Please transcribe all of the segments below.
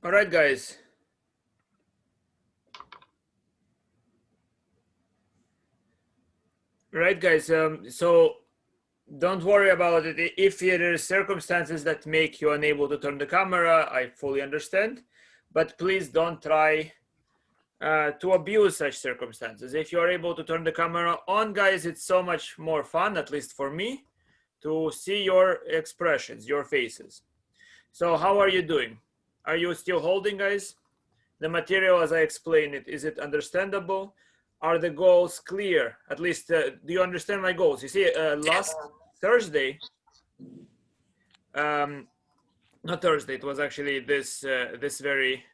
All right, guys. Right, guys. So don't worry about it. If there are circumstances that make you unable to turn the camera, I fully understand. But please don't try to abuse such circumstances. If you are able to turn the camera on, guys, it's so much more fun, at least for me, to see your expressions, your faces. So how are you doing? Are you still holding, guys? The material as I explained it, is it understandable? Are the goals clear? At least, do you understand my goals? You see, last Thursday, not Thursday, it was actually this very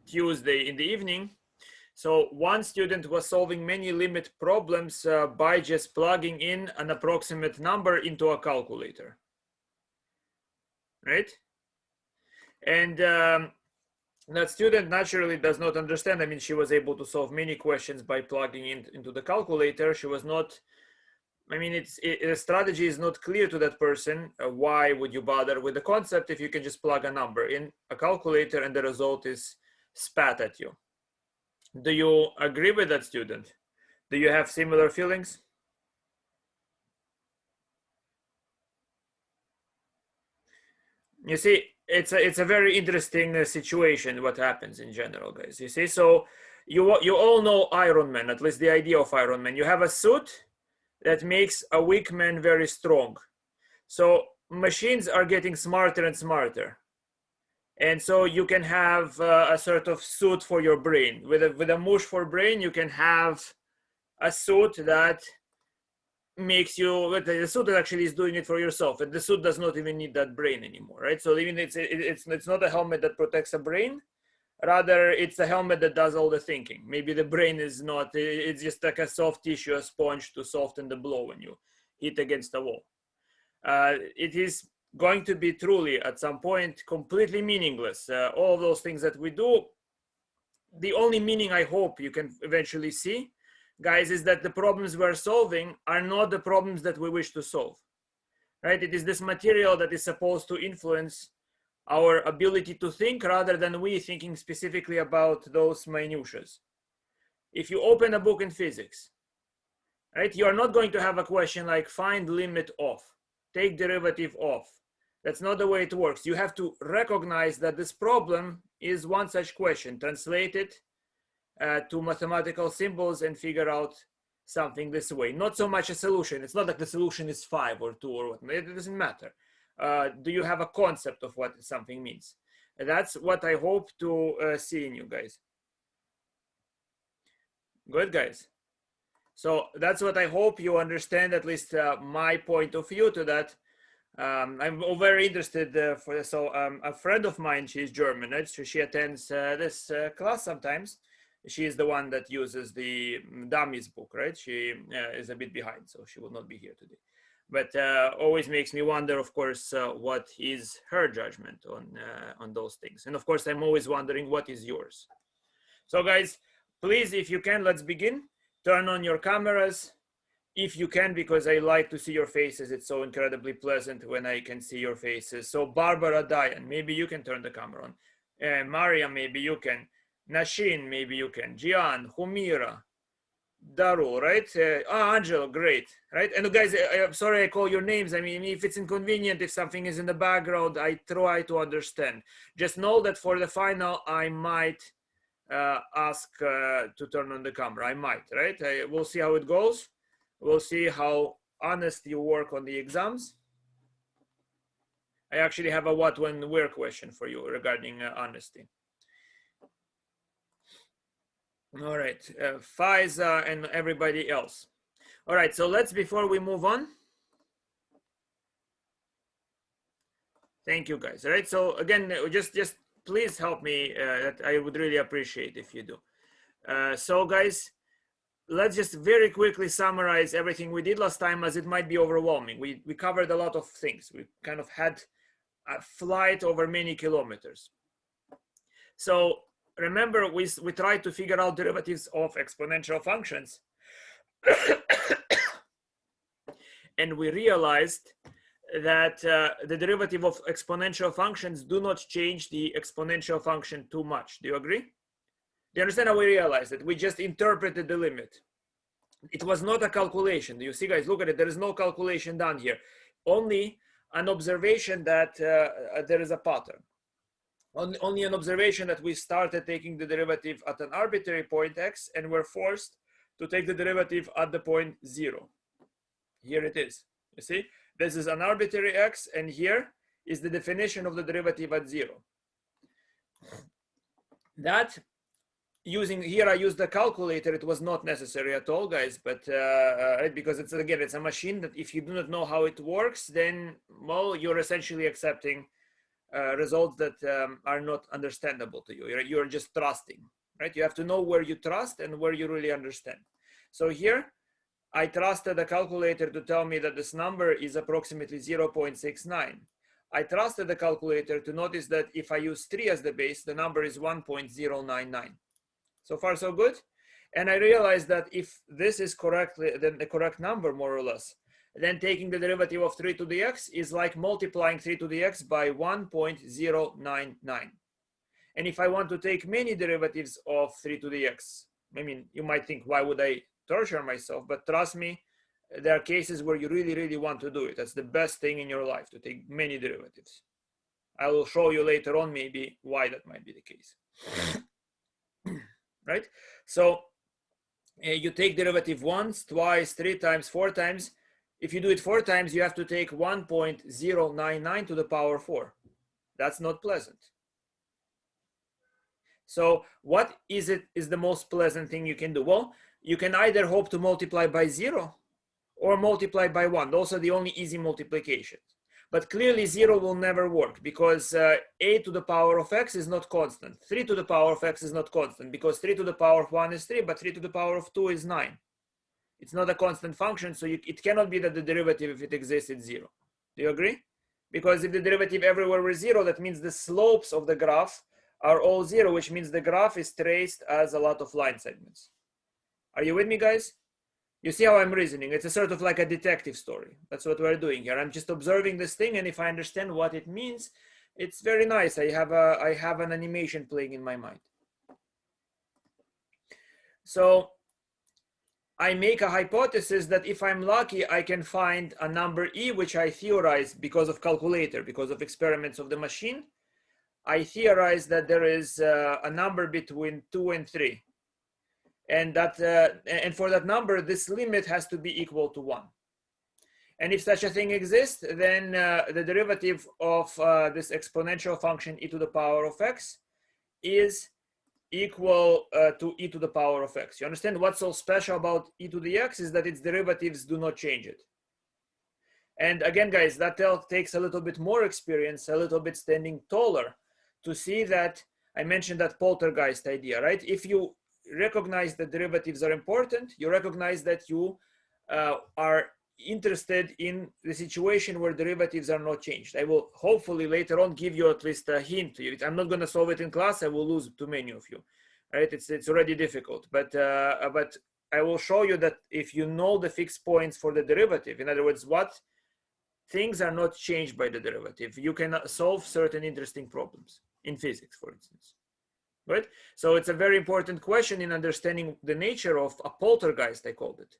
Tuesday in the evening. So one student was solving many limit problems by just plugging in an approximate number into a calculator, right? And that student naturally does not understand. I mean, she was able to solve many questions by plugging into the calculator. She was not, I mean, the strategy is not clear to that person. Why would you bother with the concept if you can just plug a number in a calculator and the result is spat at you? Do you agree with that student? Do you have similar feelings? You see, it's a very interesting situation what happens in general, guys. You see, so you all know Iron Man, at least the idea of Iron Man. You have a suit that makes a weak man very strong. So machines are getting smarter and smarter. And so you can have a sort of suit for your brain. With a mush for brain, you can have a suit that makes you, the suit that actually is doing it for yourself. And the suit does not even need that brain anymore, right? So even it's not a helmet that protects a brain. Rather, it's a helmet that does all the thinking. Maybe the brain is not, it's just like a soft tissue, a sponge to soften the blow when you hit against the wall. It is going to be truly at some point completely meaningless. All of those things that we do, the only meaning I hope you can eventually see, guys, is that the problems we're solving are not the problems that we wish to solve, right? It is this material that is supposed to influence our ability to think rather than we thinking specifically about those minutiae. If you open a book in physics, right, you are not going to have a question like find limit of, take derivative of. That's not the way it works. You have to recognize that this problem is one such question, translate it to mathematical symbols and figure out something this way. Not so much a solution. It's not like the solution is 5 or 2 or what. It doesn't matter. Do you have a concept of what something means? That's what I hope to see in you guys. Good, guys. So that's what I hope you understand, at least my point of view to that. I'm very interested for this. So a friend of mine, she's German, right? So she attends this class sometimes. She is the one that uses the dummies book, right? She is a bit behind, so she will not be here today. But always makes me wonder, of course, what is her judgment on those things. And of course, I'm always wondering what is yours. So guys, please, if you can, let's begin. Turn on your cameras if you can, because I like to see your faces. It's so incredibly pleasant when I can see your faces. So Barbara Diane, maybe you can turn the camera on. Maria, maybe you can. Nashin, maybe you can. Gian, Humira, Daru, right? Angel, great, right? And guys, I'm sorry I call your names. I mean, if it's inconvenient, if something is in the background, I try to understand. Just know that for the final, I might ask to turn on the camera. I might, right? We'll see how it goes. We'll see how honest you work on the exams. I actually have a what, when, where question for you regarding honesty. All right, Faiza and everybody else. All right, so let's, before we move on. Thank you, guys. All right, so again, just please help me. That I would really appreciate if you do. So guys, let's just very quickly summarize everything we did last time, as it might be overwhelming. We covered a lot of things. We kind of had a flight over many kilometers. So remember, we tried to figure out derivatives of exponential functions. And we realized that the derivative of exponential functions do not change the exponential function too much. Do you agree? Do you understand how we realized it? We just interpreted the limit. It was not a calculation. Do you see, guys? Look at it. There is no calculation done here. Only an observation that there is a pattern. Only an observation that we started taking the derivative at an arbitrary point x and we're forced to take the derivative at the point 0. Here it is. You see? This is an arbitrary x, and here is the definition of the derivative at 0. That using here, I used the calculator. It was not necessary at all, guys, but because it's a machine that if you do not know how it works, then well, you're essentially accepting results that are not understandable to you. You're just trusting, right? You have to know where you trust and where you really understand. So here, I trusted the calculator to tell me that this number is approximately 0.69. I trusted the calculator to notice that if I use 3 as the base, the number is 1.099. So far, so good. And I realized that if this is correctly, then the correct number, more or less, then taking the derivative of 3 to the x is like multiplying 3 to the x by 1.099. And if I want to take many derivatives of 3 to the x, I mean, you might think, why would I torture myself? But trust me, there are cases where you really, really want to do it. That's the best thing in your life, to take many derivatives. I will show you later on maybe why that might be the case. Right? So you take derivative once, twice, 3 times, 4 times. If you do it 4 times, you have to take 1.099 to the power 4. That's not pleasant. So what is the most pleasant thing you can do? Well, you can either hope to multiply by 0 or multiply by 1. Those are the only easy multiplications. But clearly 0 will never work because a to the power of x is not constant. 3 to the power of x is not constant because 3 to the power of 1 is 3, but 3 to the power of 2 is 9. It's not a constant function, so it cannot be that the derivative, if it exists, is 0. Do you agree? Because if the derivative everywhere is 0, that means the slopes of the graph are all 0, which means the graph is traced as a lot of line segments. Are you with me, guys? You see how I'm reasoning? It's a sort of like a detective story. That's what we're doing here. I'm just observing this thing, and if I understand what it means, it's very nice. I have an animation playing in my mind. So I make a hypothesis that if I'm lucky, I can find a number e, which I theorize because of calculator, because of experiments of the machine. I theorize that there is a number between 2 and 3. And for that number, this limit has to be equal to 1. And if such a thing exists, then the derivative of this exponential function e to the power of x is equal to e to the power of x. You understand what's so special about e to the x is that its derivatives do not change it. And again, guys, that takes a little bit more experience, a little bit standing taller to see that I mentioned that poltergeist idea, right? If you recognize that derivatives are important, you recognize that you are interested in the situation where derivatives are not changed. I will hopefully later on give you at least a hint to you. I'm not going to solve it in class. I will lose too many of you. Right? It's already difficult, but I will show you that if you know the fixed points for the derivative, in other words, what things are not changed by the derivative, you can solve certain interesting problems in physics, for instance. Right? So it's a very important question in understanding the nature of a poltergeist, I called it.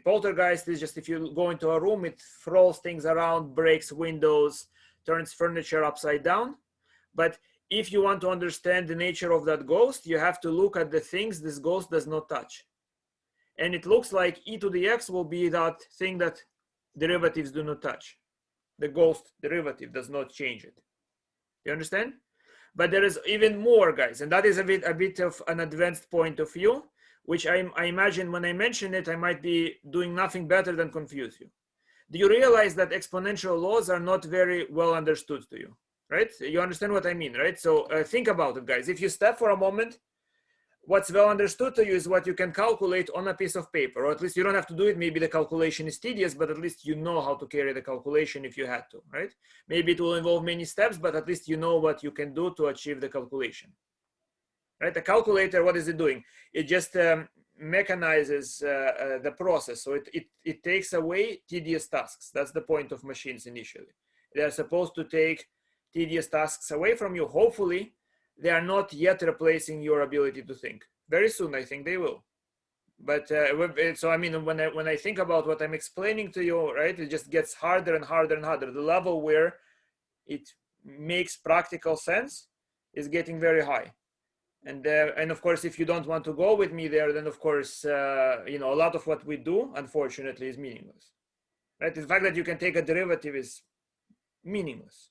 Poltergeist is just if you go into a room, it throws things around, breaks windows, turns furniture upside down. But if you want to understand the nature of that ghost, you have to look at the things this ghost does not touch. And it looks like e to the x will be that thing that derivatives do not touch. The ghost derivative does not change it. You understand? But there is even more, guys, and that is a bit of an advanced point of view, which I imagine when I mention it, I might be doing nothing better than confuse you. Do you realize that exponential laws are not very well understood to you, right? You understand what I mean, right? So think about it, guys. If you stop for a moment, what's well understood to you is what you can calculate on a piece of paper, or at least you don't have to do it. Maybe the calculation is tedious, but at least you know how to carry the calculation if you had to, right? Maybe it will involve many steps, but at least you know what you can do to achieve the calculation, right? The calculator, what is it doing? It just mechanizes the process. So it takes away tedious tasks. That's the point of machines initially. They're supposed to take tedious tasks away from you. Hopefully, they are not yet replacing your ability to think. Very soon, I think they will. But so I mean, when I think about what I'm explaining to you, right, it just gets harder and harder and harder. The level where it makes practical sense is getting very high. And of course, if you don't want to go with me there, then of course, you know, a lot of what we do, unfortunately, is meaningless. Right? The fact that you can take a derivative is meaningless.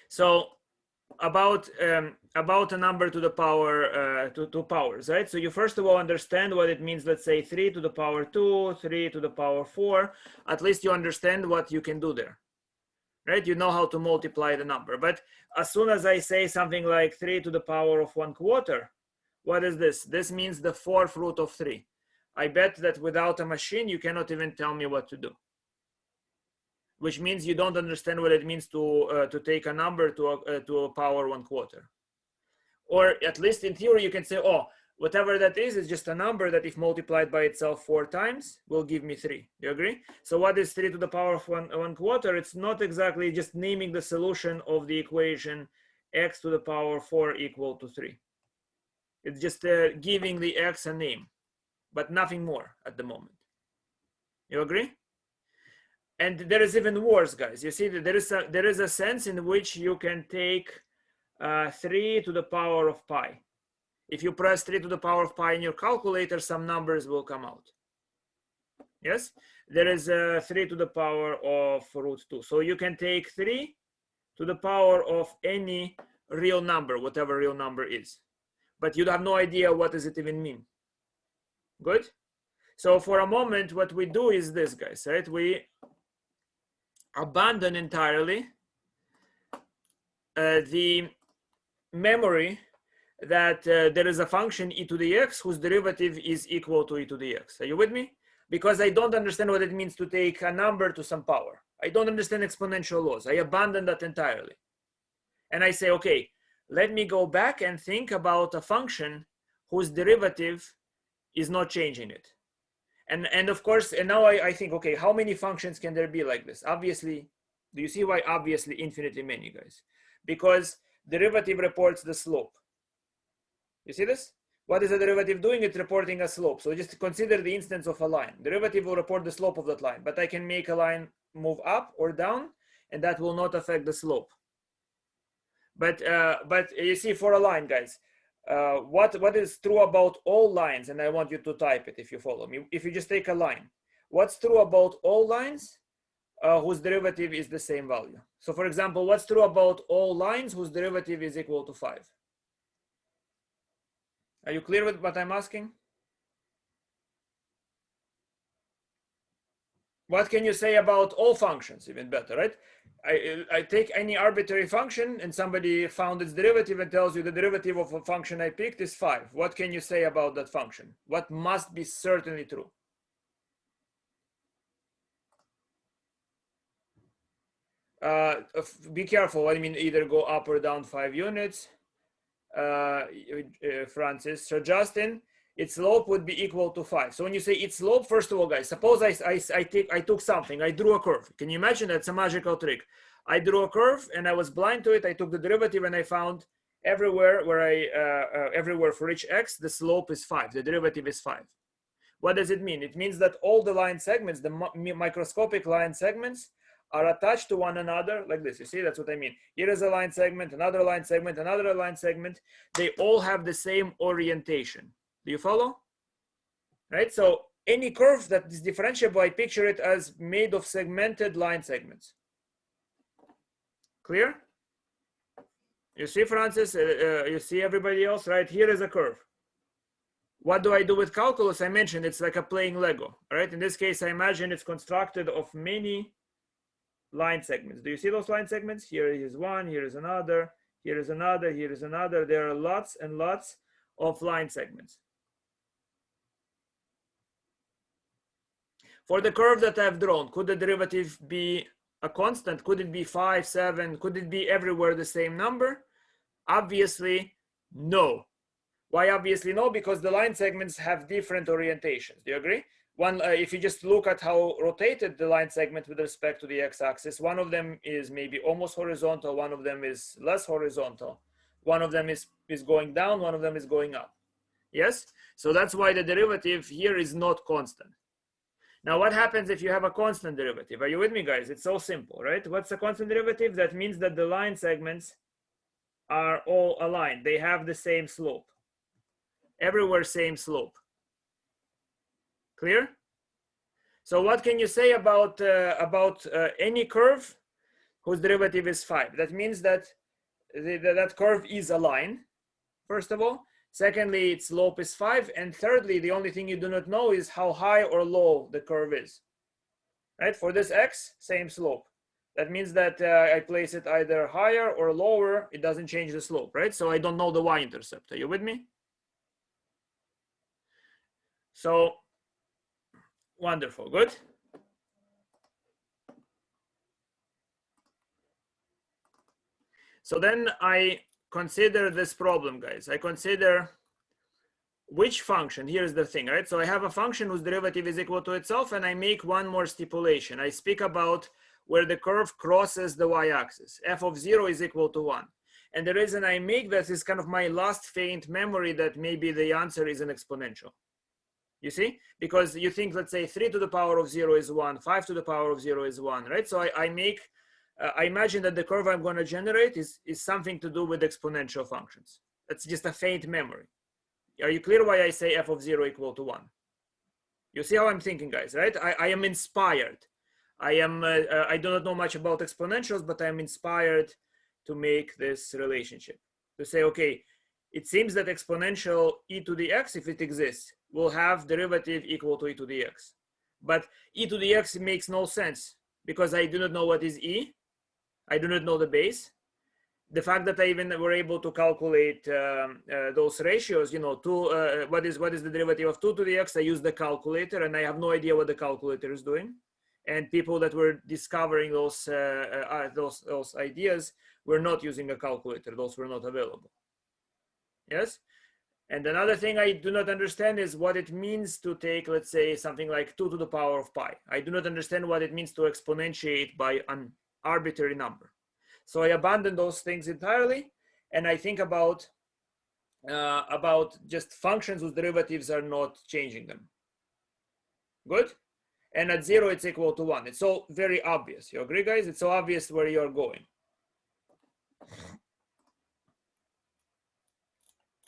So about a number to the power two powers, right? So you first of all understand what it means. Let's say 3 to the power 2, 3 to the power 4. At least you understand what you can do there, right? You know how to multiply the number. But as soon as I say something like 3 to the power of 1/4, what is this? This means the 4th root of 3. I bet that without a machine, you cannot even tell me what to do. Which means you don't understand what it means to take a number to a power 1/4. Or at least in theory, you can say, oh, whatever that is just a number that if multiplied by itself 4 times will give me 3. You agree? So what is 3 to the power of 1/4? It's not exactly just naming the solution of the equation x to the power 4 equal to 3. It's just giving the x a name, but nothing more at the moment. You agree? And there is even worse, guys. You see that there is a sense in which you can take 3 to the power of pi. If you press 3 to the power of pi in your calculator, some numbers will come out. Yes, there is 3 to the power of root 2. So you can take 3 to the power of any real number, whatever real number is. But you have no idea what does it even mean. Good? So for a moment, what we do is this, guys, right? We abandon entirely the memory that there is a function e to the x whose derivative is equal to e to the x. Are you with me? Because I don't understand what it means to take a number to some power. I don't understand exponential laws. I abandon that entirely. And I say, okay, let me go back and think about a function whose derivative is not changing it. And of course, and now I think, okay, how many functions can there be like this? Obviously, do you see why obviously infinitely many, guys? Because derivative reports the slope. You see this? What is the derivative doing? It's reporting a slope. So just consider the instance of a line. Derivative will report the slope of that line, but I can make a line move up or down, and that will not affect the slope. But you see, for a line, guys, what is true about all lines, and I want you to type it if you follow me. If you just take a line, what's true about all lines whose derivative is the same value? So for example, what's true about all lines whose derivative is equal to 5? Are you clear with what I'm asking? What can you say about all functions? Even better, right? I take any arbitrary function and somebody found its derivative and tells you the derivative of a function I picked is 5. What can you say about that function? What must be certainly true? Be careful. I mean, either go up or down 5 units. Francis, so Justin, its slope would be equal to 5. So when you say its slope, first of all, guys, suppose I took something, I drew a curve. Can you imagine? That's a magical trick. I drew a curve and I was blind to it. I took the derivative and I found everywhere everywhere for each x, the slope is 5. The derivative is 5. What does it mean? It means that all the line segments, the microscopic line segments, are attached to one another like this. You see, that's what I mean. Here is a line segment, another line segment, another line segment. They all have the same orientation. Do you follow? Right? So any curve that is differentiable, I picture it as made of segmented line segments. Clear? You see, Francis? You see everybody else? Right? Here is a curve. What do I do with calculus? I mentioned it's like a playing Lego. Right? In this case, I imagine it's constructed of many line segments. Do you see those line segments? Here is one, here is another, here is another, here is another. There are lots and lots of line segments. For the curve that I've drawn, could the derivative be a constant? Could it be 5, 7? Could it be everywhere the same number? Obviously, no. Why obviously no? Because the line segments have different orientations. Do you agree? One, if you just look at how rotated the line segment with respect to the x-axis, one of them is maybe almost horizontal, one of them is less horizontal, one of them is going down, one of them is going up. Yes? So that's why the derivative here is not constant. Now, what happens if you have a constant derivative? Are you with me, guys? It's so simple, right? What's a constant derivative? That means that the line segments are all aligned. They have the same slope. Everywhere, same slope. Clear? So what can you say about any curve whose derivative is 5? That means that that curve is a line, first of all. Secondly, its slope is 5. And thirdly, the only thing you do not know is how high or low the curve is. Right? For this x, same slope. That means that I place it either higher or lower. It doesn't change the slope, right? So I don't know the y-intercept. Are you with me? So, wonderful. Good. So then I consider this problem, guys. I consider which function. Here's the thing, right? So I have a function whose derivative is equal to itself, and I make one more stipulation. I speak about where the curve crosses the y-axis. F of 0 is equal to 1. And the reason I make this is kind of my last faint memory that maybe the answer is an exponential. You see? Because you think, let's say 3 to the power of 0 is 1, 5 to the power of 0 is 1, right? So I imagine that the curve I'm going to generate is something to do with exponential functions. That's just a faint memory. Are you clear why I say f of 0 equal to 1? You see how I'm thinking, guys, right? I am inspired. I do not know much about exponentials, but I'm inspired to make this relationship. To say, okay, it seems that exponential e to the x, if it exists, will have derivative equal to e to the x. But e to the x makes no sense because I do not know what is e. I do not know the base. The fact that I even were able to calculate those ratios, you know, what is the derivative of 2 to the x? I use the calculator, and I have no idea what the calculator is doing. And people that were discovering those ideas were not using a calculator; those were not available. Yes. And another thing I do not understand is what it means to take, let's say, something like 2 to the power of pi. I do not understand what it means to exponentiate by an arbitrary number. So I abandon those things entirely, and I think about just functions whose derivatives are not changing them. Good? And at 0, it's equal to 1. It's so very obvious. You agree, guys? It's so obvious where you're going.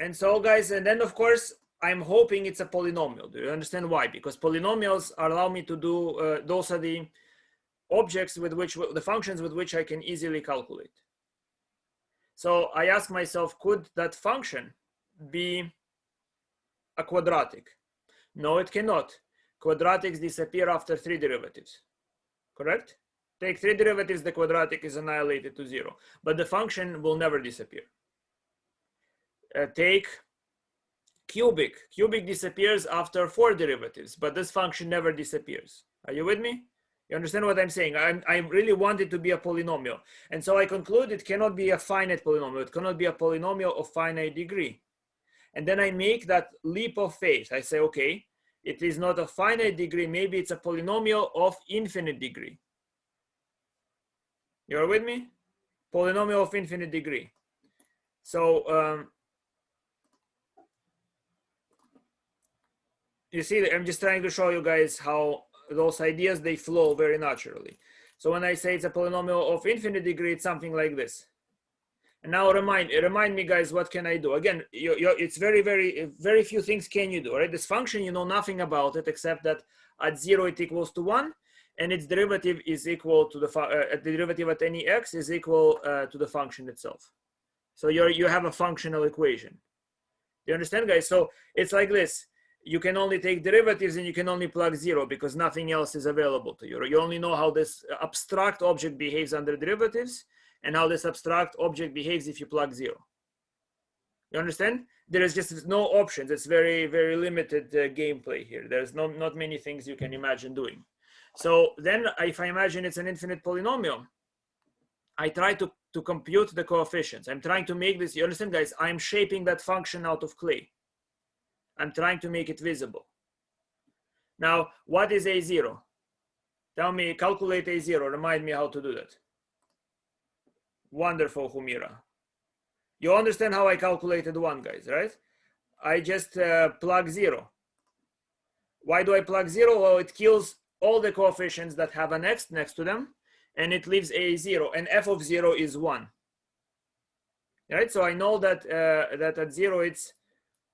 And so, guys, and then, of course, I'm hoping it's a polynomial. Do you understand why? Because polynomials allow me to do, those are the objects with which, the functions with which I can easily calculate. So I ask myself, could that function be a quadratic? No, it cannot. Quadratics disappear after 3 derivatives, correct? Take 3 derivatives, the quadratic is annihilated to 0, but the function will never disappear. Take cubic. Cubic disappears after 4 derivatives, but this function never disappears. Are you with me? You understand what I'm saying? I really want it to be a polynomial. And so I conclude it cannot be a finite polynomial. It cannot be a polynomial of finite degree. And then I make that leap of faith. I say, okay, it is not a finite degree. Maybe it's a polynomial of infinite degree. You're with me? Polynomial of infinite degree. So you see, I'm just trying to show you guys how those ideas, they flow very naturally. So when I say it's a polynomial of infinite degree, it's something like this. And now remind me, guys, what can I do? Again, it's very few things can you do, right? This function, you know nothing about it except that at 0 it equals to 1, and its derivative is equal to the derivative at any x is equal to the function itself. So you have a functional equation. Do you understand, guys? So it's like this. You can only take derivatives and you can only plug 0 because nothing else is available to you. You only know how this abstract object behaves under derivatives and how this abstract object behaves if you plug 0. You understand? There is just no options. It's very, very limited gameplay here. There's not many things you can imagine doing. So then if I imagine it's an infinite polynomial, I try to to compute the coefficients. I'm trying to make this, you understand guys, I'm shaping that function out of clay. I'm trying to make it visible. Now, what is A0? Tell me, calculate A0, remind me how to do that. Wonderful, Humira. You understand how I calculated 1, guys, right? I just plug 0. Why do I plug 0? Well, it kills all the coefficients that have an x next to them, and it leaves A0, and f of 0 is 1. Right, so I know that that at 0 it's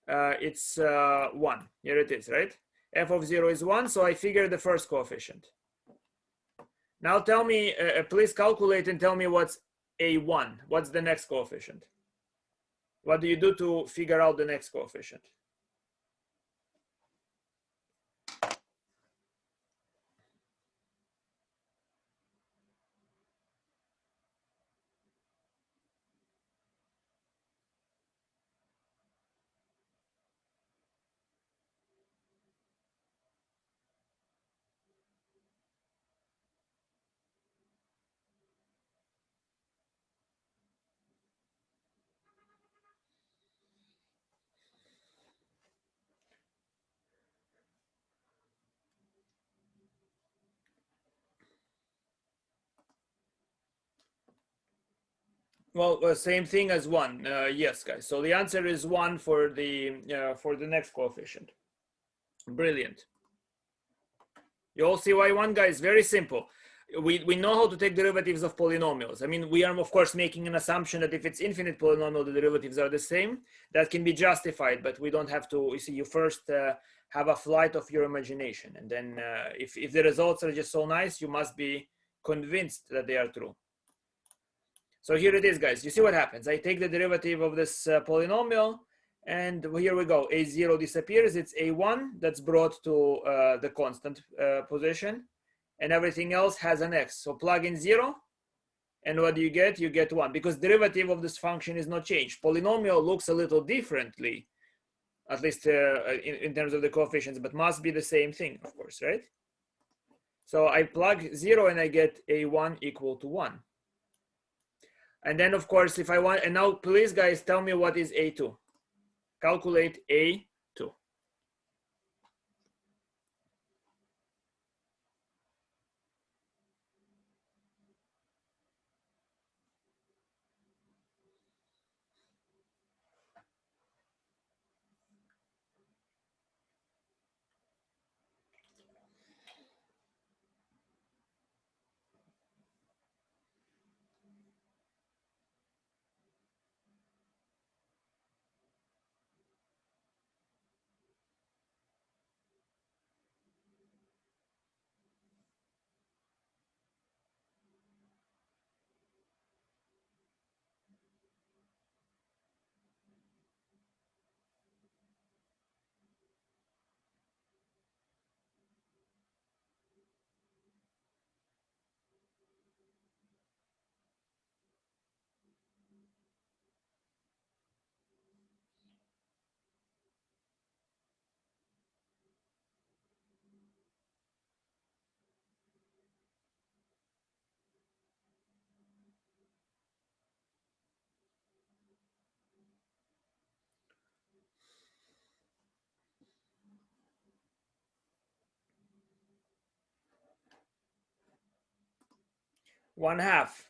1. Here it is, right? F of 0 is 1, so I figure the first coefficient. Now tell me, please calculate and tell me what's A1. What's the next coefficient? What do you do to figure out the next coefficient? Well, same thing as 1. Yes, guys. So the answer is 1 for the next coefficient. Brilliant. You all see why 1, guys? Very simple. We know how to take derivatives of polynomials. I mean, we are, of course, making an assumption that if it's infinite polynomial, the derivatives are the same. That can be justified, but we don't have to. You see, you first have a flight of your imagination. And then if the results are just so nice, you must be convinced that they are true. So here it is, guys. You see what happens. I take the derivative of this polynomial, and here we go. A0 disappears. It's A1 that's brought to the constant position, and everything else has an x. So plug in 0, and what do you get? You get 1, because derivative of this function is not changed. Polynomial looks a little differently, at least in terms of the coefficients, but must be the same thing, of course, right? So I plug 0, and I get A1 equal to 1. And then, of course, if I want, and now please, guys, tell me what is A2. Calculate A2. One half.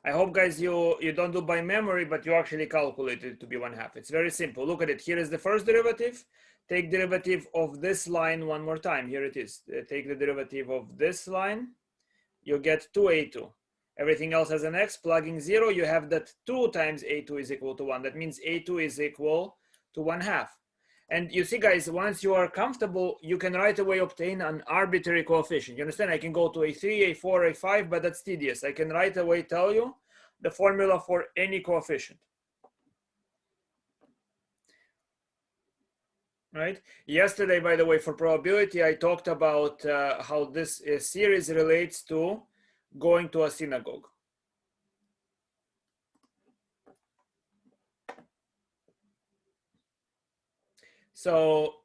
I hope, guys, you don't do by memory, but you actually calculate it to be 1/2. It's very simple. Look at it. Here is the first derivative. Take derivative of this line one more time. Here it is. Take the derivative of this line. You get 2A2. Everything else has an x. Plugging 0, you have that 2 times A2 is equal to 1. That means A2 is equal to 1/2. And you see, guys, once you are comfortable, you can right away obtain an arbitrary coefficient. You understand? I can go to A3, A4, A5, but that's tedious. I can right away tell you the formula for any coefficient. Right? Yesterday, by the way, for probability, I talked about how this series relates to going to a synagogue. So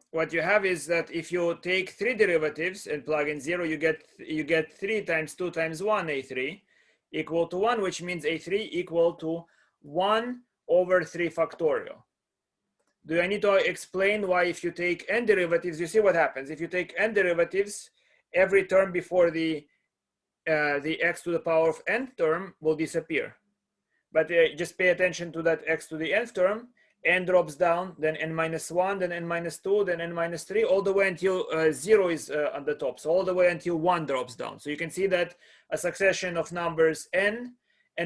what you have is that if you take 3 derivatives and plug in 0, you get 3 times 2 times 1 A3. equal to 1, which means a3 equal to 1 over 3 factorial. Do I need to explain why if you take n derivatives, you see what happens? If you take n derivatives, every term before the x to the power of n term will disappear. But just pay attention to that x to the nth term. N drops down, then n minus 1, then n minus 2, then n minus 3, all the way until 0 is on the top. So all the way until 1 drops down. So you can see that a succession of numbers n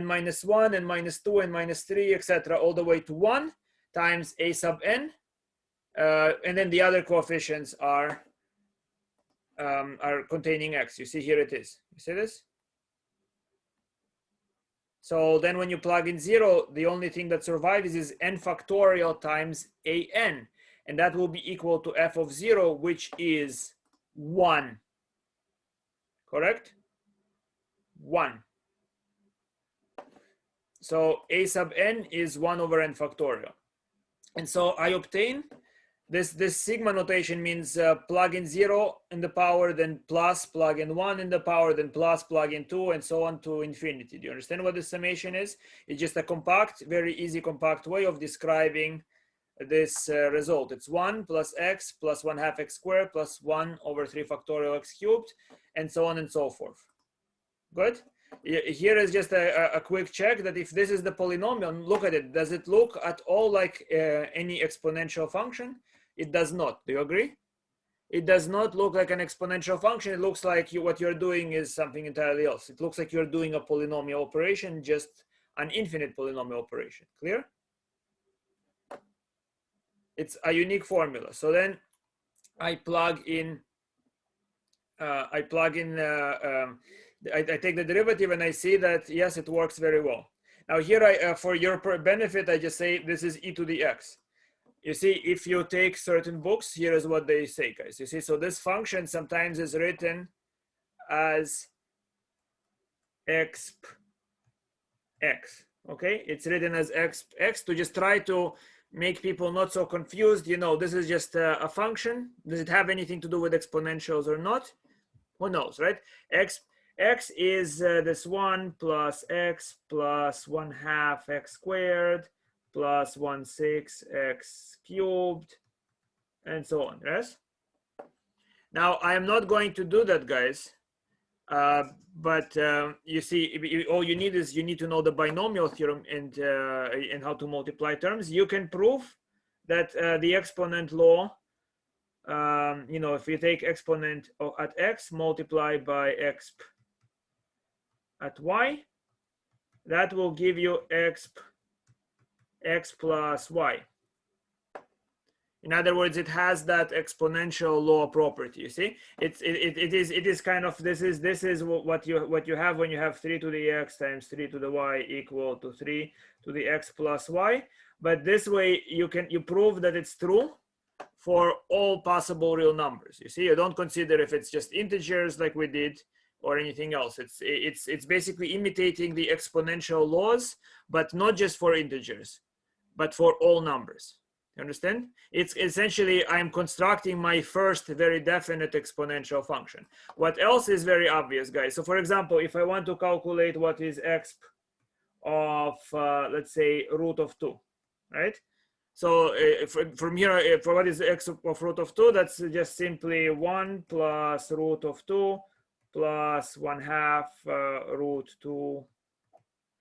minus 1, n minus 2, n minus 3, etc., all the way to 1 times a sub n. And then the other coefficients are containing x. You see here it is. You see this? So then when you plug in 0, the only thing that survives is n factorial times an. And that will be equal to f of 0, which is 1. Correct? 1. So a sub n is 1 over n factorial. And so I obtain this sigma notation means plug in 0 in the power, then plus, plug in 1 in the power, then plus, plug in 2, and so on to infinity. Do you understand what the summation is? It's just a compact, very easy compact way of describing this result. It's 1 plus x plus 1/2 x squared plus 1 over 3 factorial x cubed, and so on and so forth. Good? Here is just a quick check that if this is the polynomial, look at it. Does it look at all like any exponential function? It does not. Do you agree? It does not look like an exponential function. It looks like what you're doing is something entirely else. It looks like you're doing a polynomial operation, just an infinite polynomial operation. Clear? It's a unique formula. So then I plug in, I take the derivative and I see that, yes, it works very well. Now here, for your benefit, I just say this is e to the x. You see, if you take certain books, here is what they say, guys. You see, so this function sometimes is written as exp x, okay? It's written as exp x to just try to make people not so confused. You know, this is just a function. Does it have anything to do with exponentials or not? Who knows, right? X is this 1 plus x plus 1/2 x squared plus 1/6 x cubed, and so on. Yes. Now I am not going to do that, guys. But you see, all you need is you need to know the binomial theorem and how to multiply terms. You can prove that the exponent law. You know, if you take exponent at x multiplied by exp at y, that will give you exp x plus y. In other words, it has that exponential law property. You see, it is kind of this is what you have when you have 3 to the x times 3 to the y equal to 3 to the x plus y. But this way you prove that it's true for all possible real numbers. You see, you don't consider if it's just integers like we did or anything else. It's basically imitating the exponential laws, but not just for integers, but for all numbers. You understand? It's essentially, I'm constructing my first very definite exponential function. What else is very obvious, guys? So for example, if I want to calculate what is exp of, let's say, root of 2, right? So from here, for what is x of root of 2, that's just simply 1 plus root of 2 plus 1/2 root 2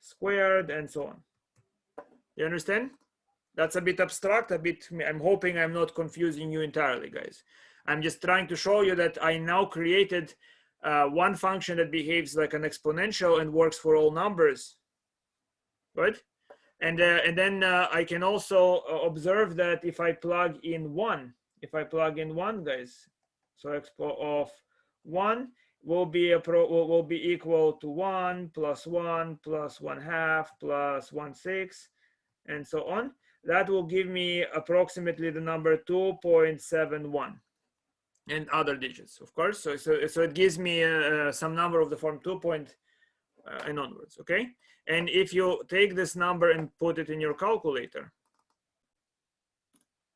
squared, and so on. You understand? That's a bit abstract, a bit. I'm hoping I'm not confusing you entirely, guys. I'm just trying to show you that I now created one function that behaves like an exponential and works for all numbers. Right? And then I can also observe that if I plug in 1, guys, so expo of 1 will be equal to 1 plus 1 plus 1/2 plus 1/6, and so on. That will give me approximately the number 2.71 and other digits, of course. So it gives me some number of the form 2 and onwards, okay? And if you take this number and put it in your calculator,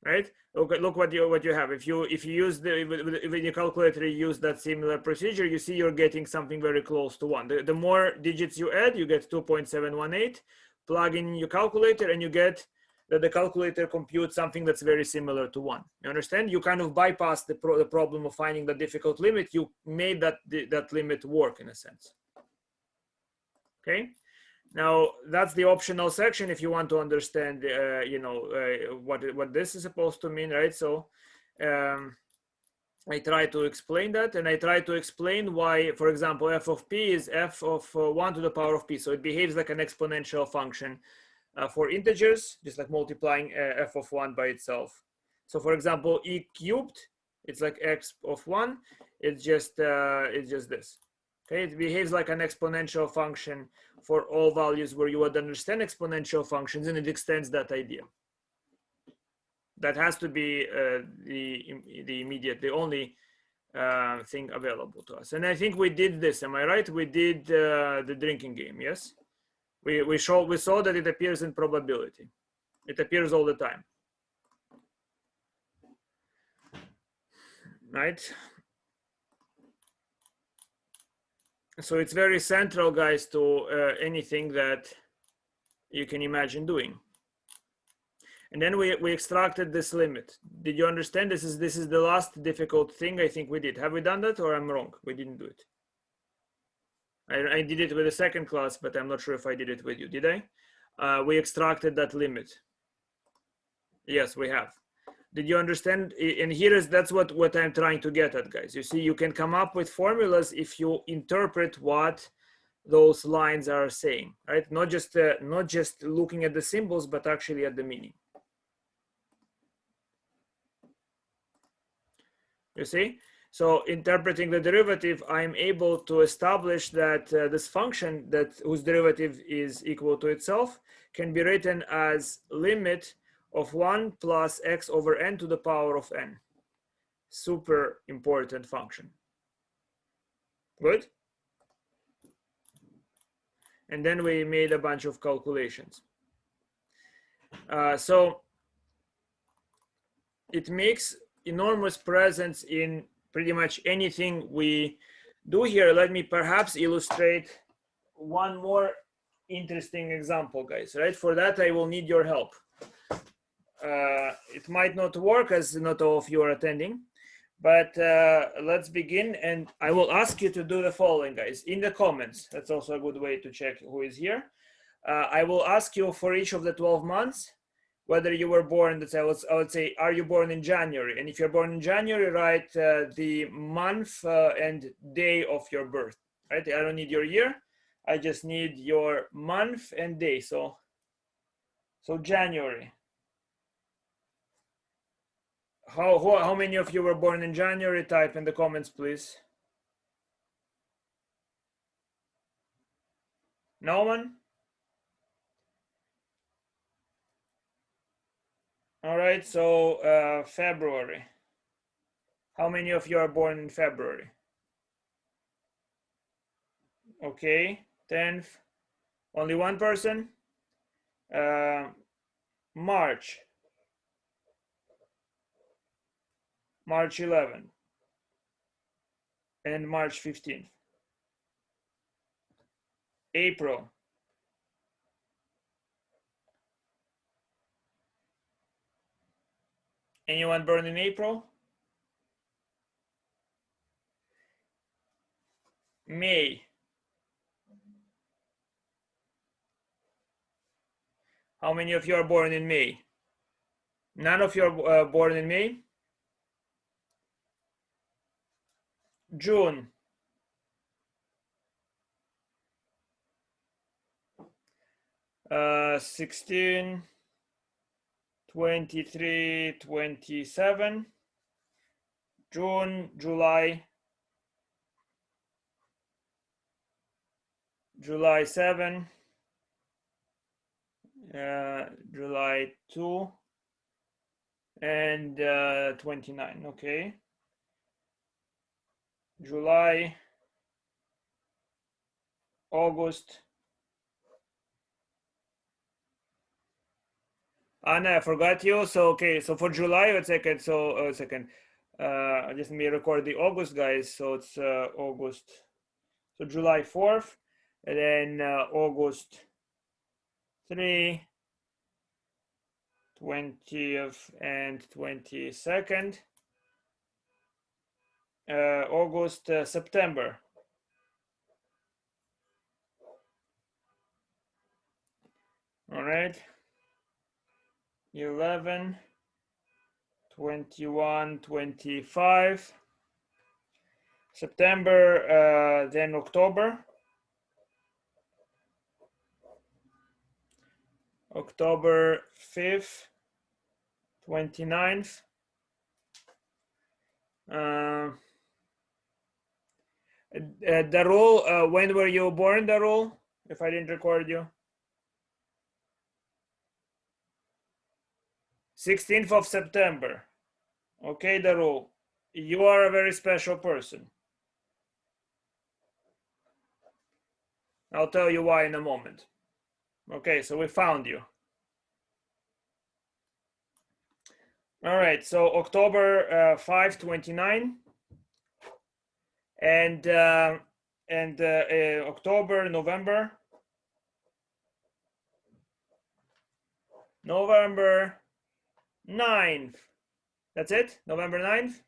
right? Look what you have. If you use when your calculator use that similar procedure, you see you're getting something very close to 1. The more digits you add, you get 2.718. Plug in your calculator and you get that the calculator computes something that's very similar to 1. You understand? You kind of bypass the problem of finding the difficult limit. You made that limit work in a sense. Okay. Now that's the optional section if you want to understand, what this is supposed to mean, right? So I try to explain that, and I try to explain why, for example, f of p is f of 1 to the power of p. So it behaves like an exponential function for integers, just like multiplying f of 1 by itself. So for example, e cubed, it's like x of 1. It's just this. Okay, it behaves like an exponential function for all values where you would understand exponential functions, and it extends that idea. That has to be the only thing available to us. And I think we did this. Am I right? We did the drinking game. Yes, we saw that it appears in probability. It appears all the time. Right. So it's very central, guys, to anything that you can imagine doing. And then we extracted this limit. Did you understand? This is the last difficult thing I think we did. Have we done that, or I'm wrong? We didn't do it. I did it with the second class, but I'm not sure if I did it with you. Did I? We extracted that limit. Yes, we have. Did you understand? And that's what I'm trying to get at, guys. You see, you can come up with formulas if you interpret what those lines are saying, right? Not just looking at the symbols, but actually at the meaning. You see? So interpreting the derivative, I'm able to establish that this function whose derivative is equal to itself can be written as limit of 1 plus x over n to the power of n. Super important function. Good? And then we made a bunch of calculations. So it makes enormous presence in pretty much anything we do here. Let me perhaps illustrate one more interesting example, guys, right? For that, I will need your help. It might not work as not all of you are attending, but let's begin. And I will ask you to do the following, guys, in the comments. That's also a good way to check who is here. I will ask you for each of the 12 months, whether you were born, I would say, are you born in January? And if you're born in January, write the month and day of your birth, right? I don't need your year. I just need your month and day. So January. How many of you were born in January? Type in the comments, please. No one? All right, so February. How many of you are born in February? Okay, 10th. Only one person? March 11th and March 15th. April. Anyone born in April? May. How many of you are born in May? None of you are born in May? June. Uh, 16, 23, 27. June, July 7, July 2, and 29. Okay. July, August. Anna, I forgot you. So okay, so for July, a second. So just let me record the August, guys. So it's August. So July 4th, and then August 3, 20th, and 22nd. August, September. All right. 11, 21, 25. September, then October. October 5th, 29th. Darul, when were you born, Darul? If I didn't record you. 16th of September. Okay, Darul, you are a very special person. I'll tell you why in a moment. Okay, so we found you. All right, so October 5, 29, and October, November 9th. That's it, November 9th.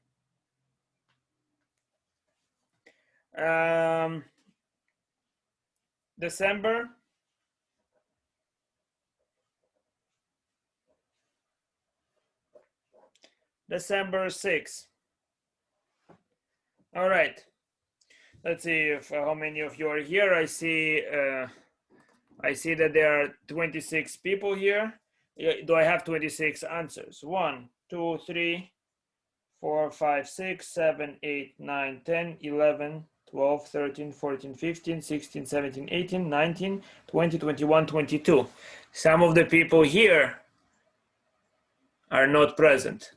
December. December 6th. All right. Let's see if how many of you are here. I see that there are 26 people here. Do I have 26 answers? 1, 2, 3, 4, 5, 6, 7, 8, 9, 10, 11, 12, 13, 14, 15, 16, 17, 18, 19, 20, 21, 22. Some of the people here are not present.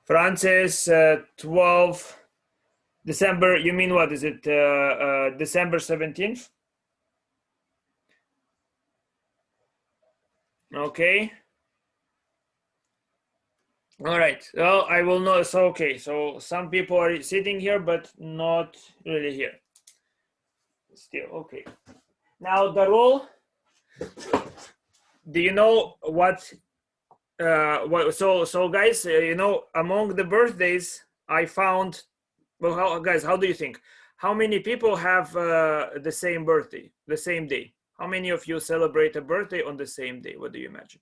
Francis, 12, December, you mean what is it? December 17th? Okay. All right. Well, I will know. So, okay. So some people are sitting here, but not really here. Still, okay. Now, Darul, do you know what? So guys, you know, among the birthdays, I found. Well, guys, how do you think? How many people have the same birthday, the same day? How many of you celebrate a birthday on the same day? What do you imagine?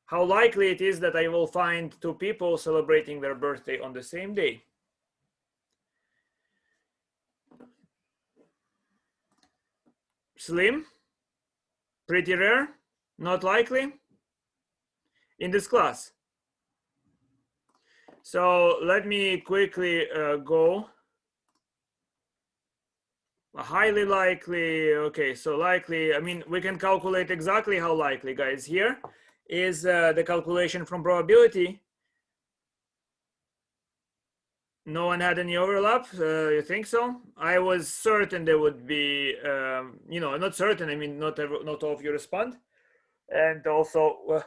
How likely it is that I will find two people celebrating their birthday on the same day? Slim? Pretty rare? Not likely? In this class. So let me quickly go. Highly likely. Okay, so likely, I mean, we can calculate exactly how likely, guys. Here is the calculation from probability. No one had any overlap. You think so? I was certain there would be, you know, not certain. I mean, not all of you respond, and also,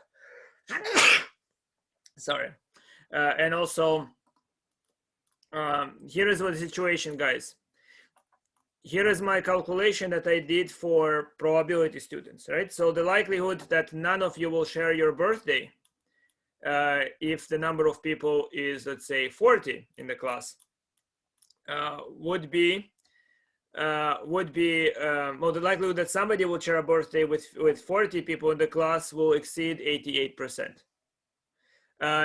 sorry, and also, here is what the situation, guys. Here is my calculation that I did for probability students, right? So the likelihood that none of you will share your birthday, if the number of people is, let's say, 40 in the class, would be well, the likelihood that somebody will share a birthday with 40 people in the class will exceed 88%.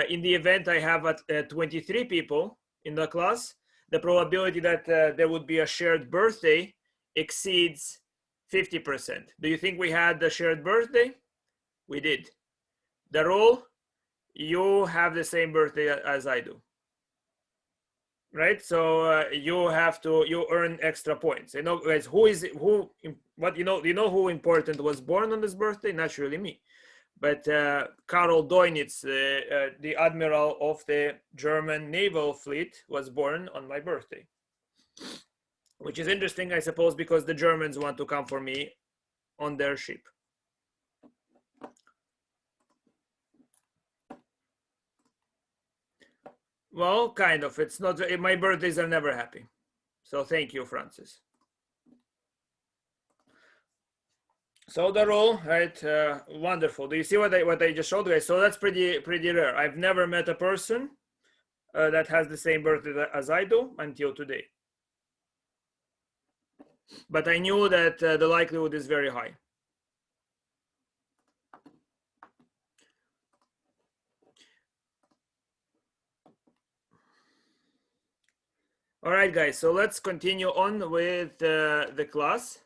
In the event I have 23 people in the class, the probability that there would be a shared birthday exceeds 50%. Do you think we had the shared birthday? We did. Darul, you have the same birthday as I do, right? So you earn extra points. You know, guys, what you know who important was born on this birthday? Naturally me. But Karl Dönitz, the admiral of the German naval fleet, was born on my birthday. which is interesting, I suppose, because the Germans want to come for me on their ship. Well, kind of. It's not, my birthdays are never happy. So thank you, Francis. So the rule, right? Wonderful. Do you see what I just showed, guys? So that's pretty rare. I've never met a person that has the same birthday as I do until today. But I knew that the likelihood is very high. All right, guys. So let's continue on with the class.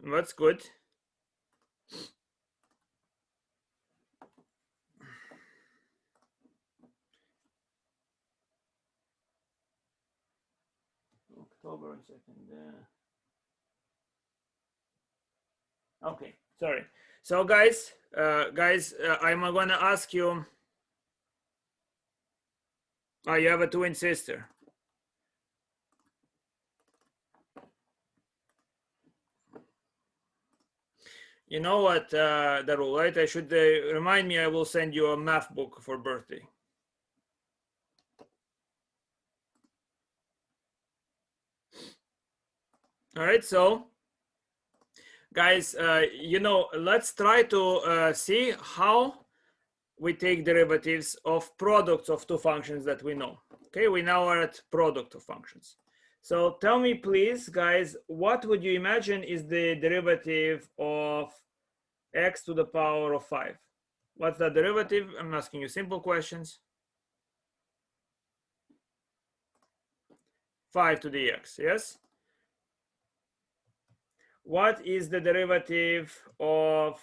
That's good. October 2nd. Okay, sorry. So guys, I'm gonna ask you. Oh, you have a twin sister. You know what, Darul, right? I should remind me. I will send you a math book for birthday. All right, so guys, you know, let's try to see how we take derivatives of products of two functions that we know. Okay, we now are at product of functions. So tell me, please, guys, what would you imagine is the derivative of x to the power of 5? What's the derivative? I'm asking you simple questions. 5 to the x, yes? What is the derivative of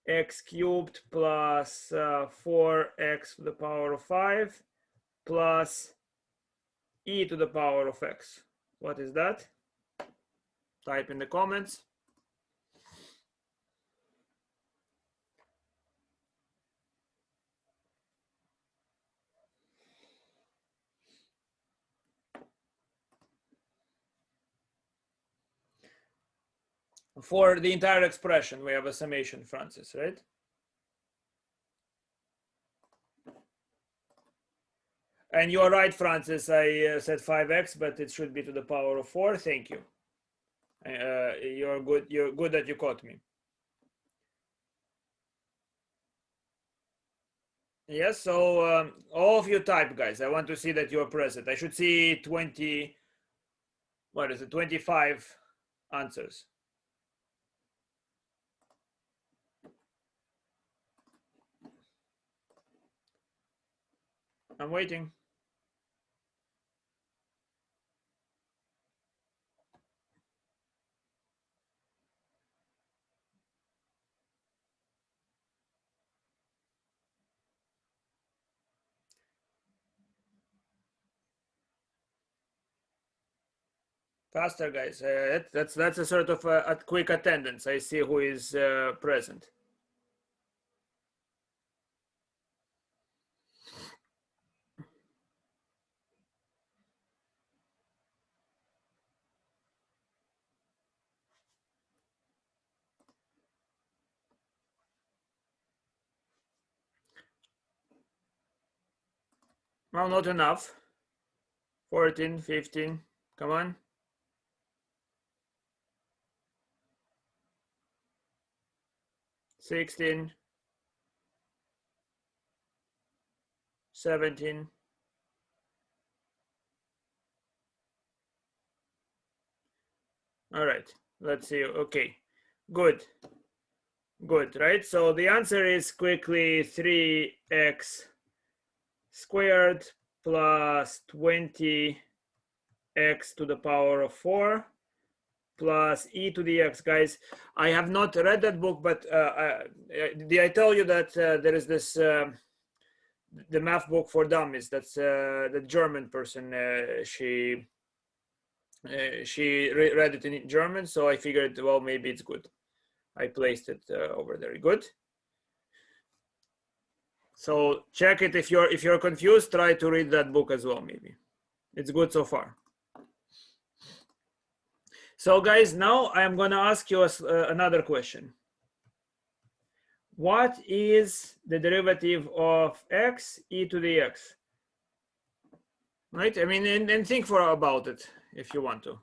x cubed plus 4x to the power of 5 plus e to the power of x? What is that? Type in the comments. For the entire expression, we have a summation, Francis, right? And you are right, Francis. I said 5x, but it should be to the power of 4. Thank you. You're good. You're good that you caught me. Yes. So all of you type, guys. I want to see that you are present. I should see 20. What is it? 25 answers. I'm waiting. Faster, guys. That's a sort of a quick attendance. I see who is present. Well, not enough. 14, 15. Come on. 16. 17. All right. Let's see. Okay. Good. Good, right? So the answer is quickly 3x squared plus 20x to the power of 4 plus e to the x. Guys, I have not read that book, but did I tell you that there is this the math book for dummies? That's the German person. She read it in German, so I figured, well, maybe it's good. I placed it over there. Good. So check it. If you're confused, try to read that book as well. Maybe it's good so far. So guys, now I'm going to ask you another question. What is the derivative of x e to the x? Right? I mean, and think about it if you want to.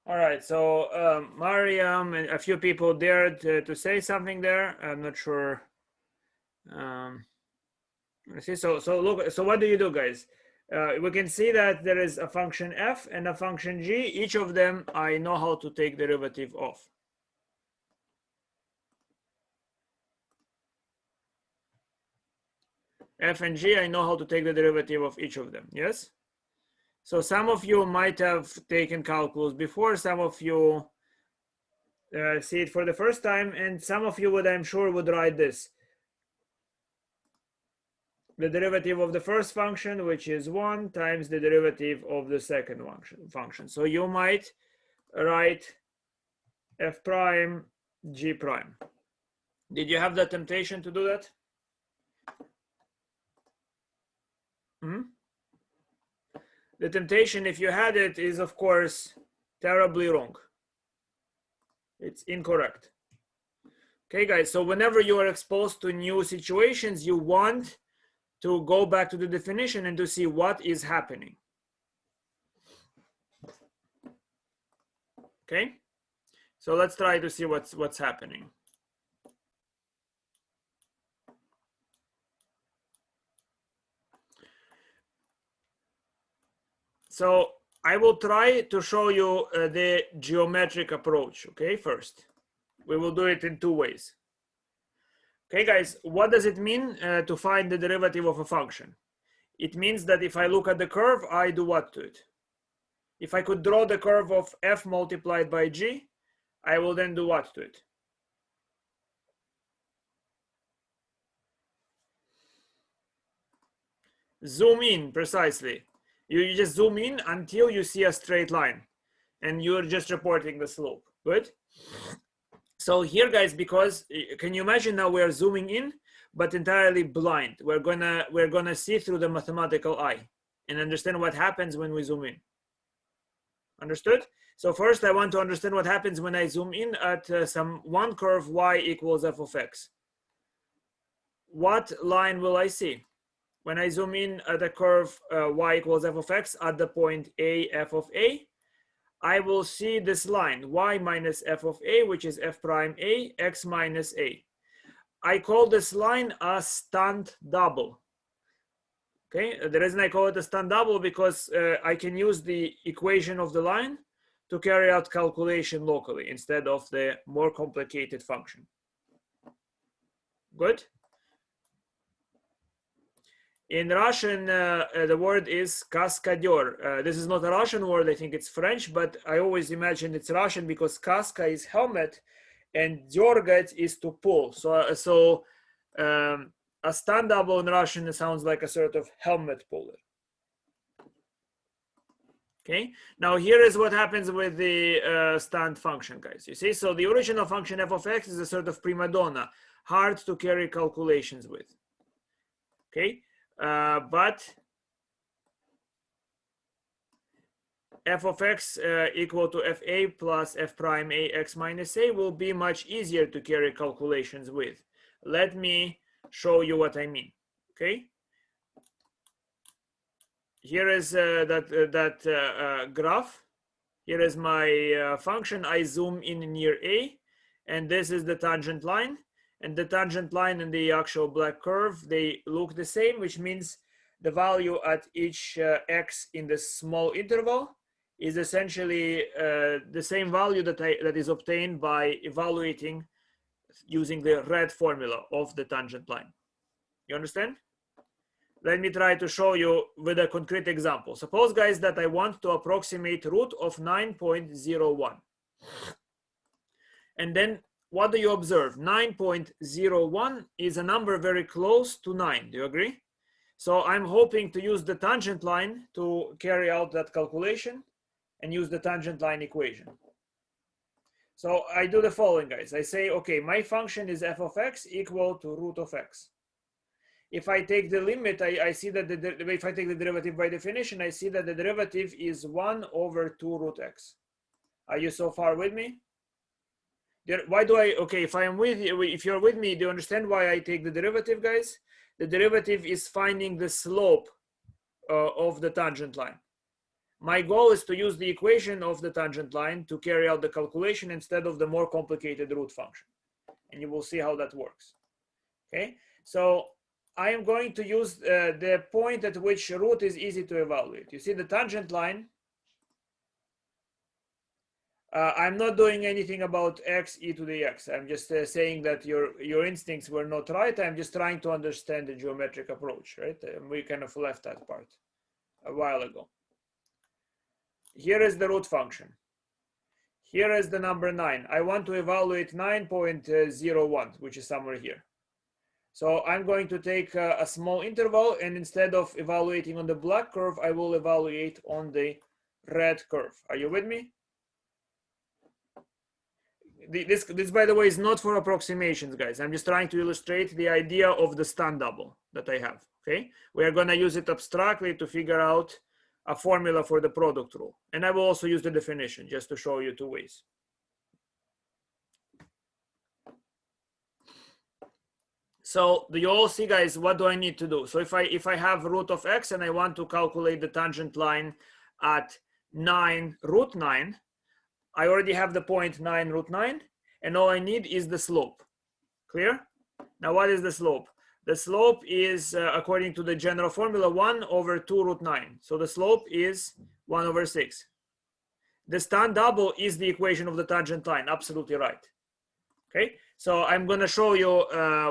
All right, so Mariam and a few people dared to say something there. I'm not sure. Let's see. So look. So what do you do, guys? We can see that there is a function f and a function g. Each of them I know how to take derivative of. F and g, I know how to take the derivative of each of them. Yes. So some of you might have taken calculus before. Some of you see it for the first time, and some of you would, I'm sure, would write this. The derivative of the first function, which is 1, times the derivative of the second function. So you might write f prime g prime. Did you have the temptation to do that? The temptation, if you had it, is of course terribly wrong. It's incorrect. Okay, guys, so whenever you are exposed to new situations, you want to go back to the definition and to see what is happening. Okay, so let's try to see what's happening. So I will try to show you the geometric approach. Okay, first we will do it in two ways. Okay, guys, what does it mean to find the derivative of a function? It means that if I look at the curve, I do what to it? If I could draw the curve of f multiplied by g, I will then do what to it? Zoom in, precisely. You just zoom in until you see a straight line, and you're just reporting the slope. Good? So here, guys, because can you imagine now we're zooming in, but entirely blind. We're gonna see through the mathematical eye and understand what happens when we zoom in. Understood? So first, I want to understand what happens when I zoom in at some one curve y equals f of x. What line will I see? When I zoom in at a curve y equals f of x at the point a f of a, I will see this line y minus f of a, which is f prime a, x minus a. I call this line a stunt double. Okay, the reason I call it a stunt double because I can use the equation of the line to carry out calculation locally instead of the more complicated function. Good? In Russian, the word is kaskadeur. This is not a Russian word, I think it's French, but I always imagine it's Russian because kaska is helmet and dёргать is to pull. So a stunt double in Russian sounds like a sort of helmet puller. Okay, now here is what happens with the stunt function, guys. You see, so the original function f of x is a sort of prima donna, hard to carry calculations with. Okay. But f of x equal to fa plus f prime a x minus a will be much easier to carry calculations with. Let me show you what I mean. Okay. Here is that graph. Here is my function. I zoom in near a, and this is the tangent line. and the tangent line and the actual black curve, they look the same, which means the value at each x in the small interval is essentially the same value that is obtained by evaluating using the red formula of the tangent line. You understand? Let me try to show you with a concrete example. Suppose, guys, that I want to approximate root of 9.01. And then what do you observe? 9.01 is a number very close to 9. Do you agree? So I'm hoping to use the tangent line to carry out that calculation and use the tangent line equation. So I do the following, guys. I say, okay, my function is f of x equal to root of x. If I take the limit, I see that if I take the derivative by definition, I see that the derivative is 1 over 2 root x. Are you so far with me? Why do I, okay, if I am with you, if you're with me, do you understand why I take the derivative, guys? The derivative is finding the slope of the tangent line. My goal is to use the equation of the tangent line to carry out the calculation instead of the more complicated root function. And you will see how that works. Okay, so I am going to use the point at which root is easy to evaluate. You see the tangent line. I'm not doing anything about x e to the x. I'm just saying that your instincts were not right. I'm just trying to understand the geometric approach, right? We kind of left that part a while ago. Here is the root function. Here is the number 9. I want to evaluate 9.01, which is somewhere here. So I'm going to take a small interval, and instead of evaluating on the black curve, I will evaluate on the red curve. Are you with me? This, by the way, is not for approximations, guys. I'm just trying to illustrate the idea of the Stunt double that I have, okay? We are gonna use it abstractly to figure out a formula for the product rule. And I will also use the definition just to show you two ways. So do you all see, guys, what do I need to do? So if I have root of x and I want to calculate the tangent line at 9 root 9, I already have the point 9 root 9, and all I need is the slope. Clear? Now what is the slope? The slope is, according to the general formula, 1 over 2 root 9. So the slope is 1 over 6. The Stunt double is the equation of the tangent line. Absolutely right. Okay, so I'm going to show you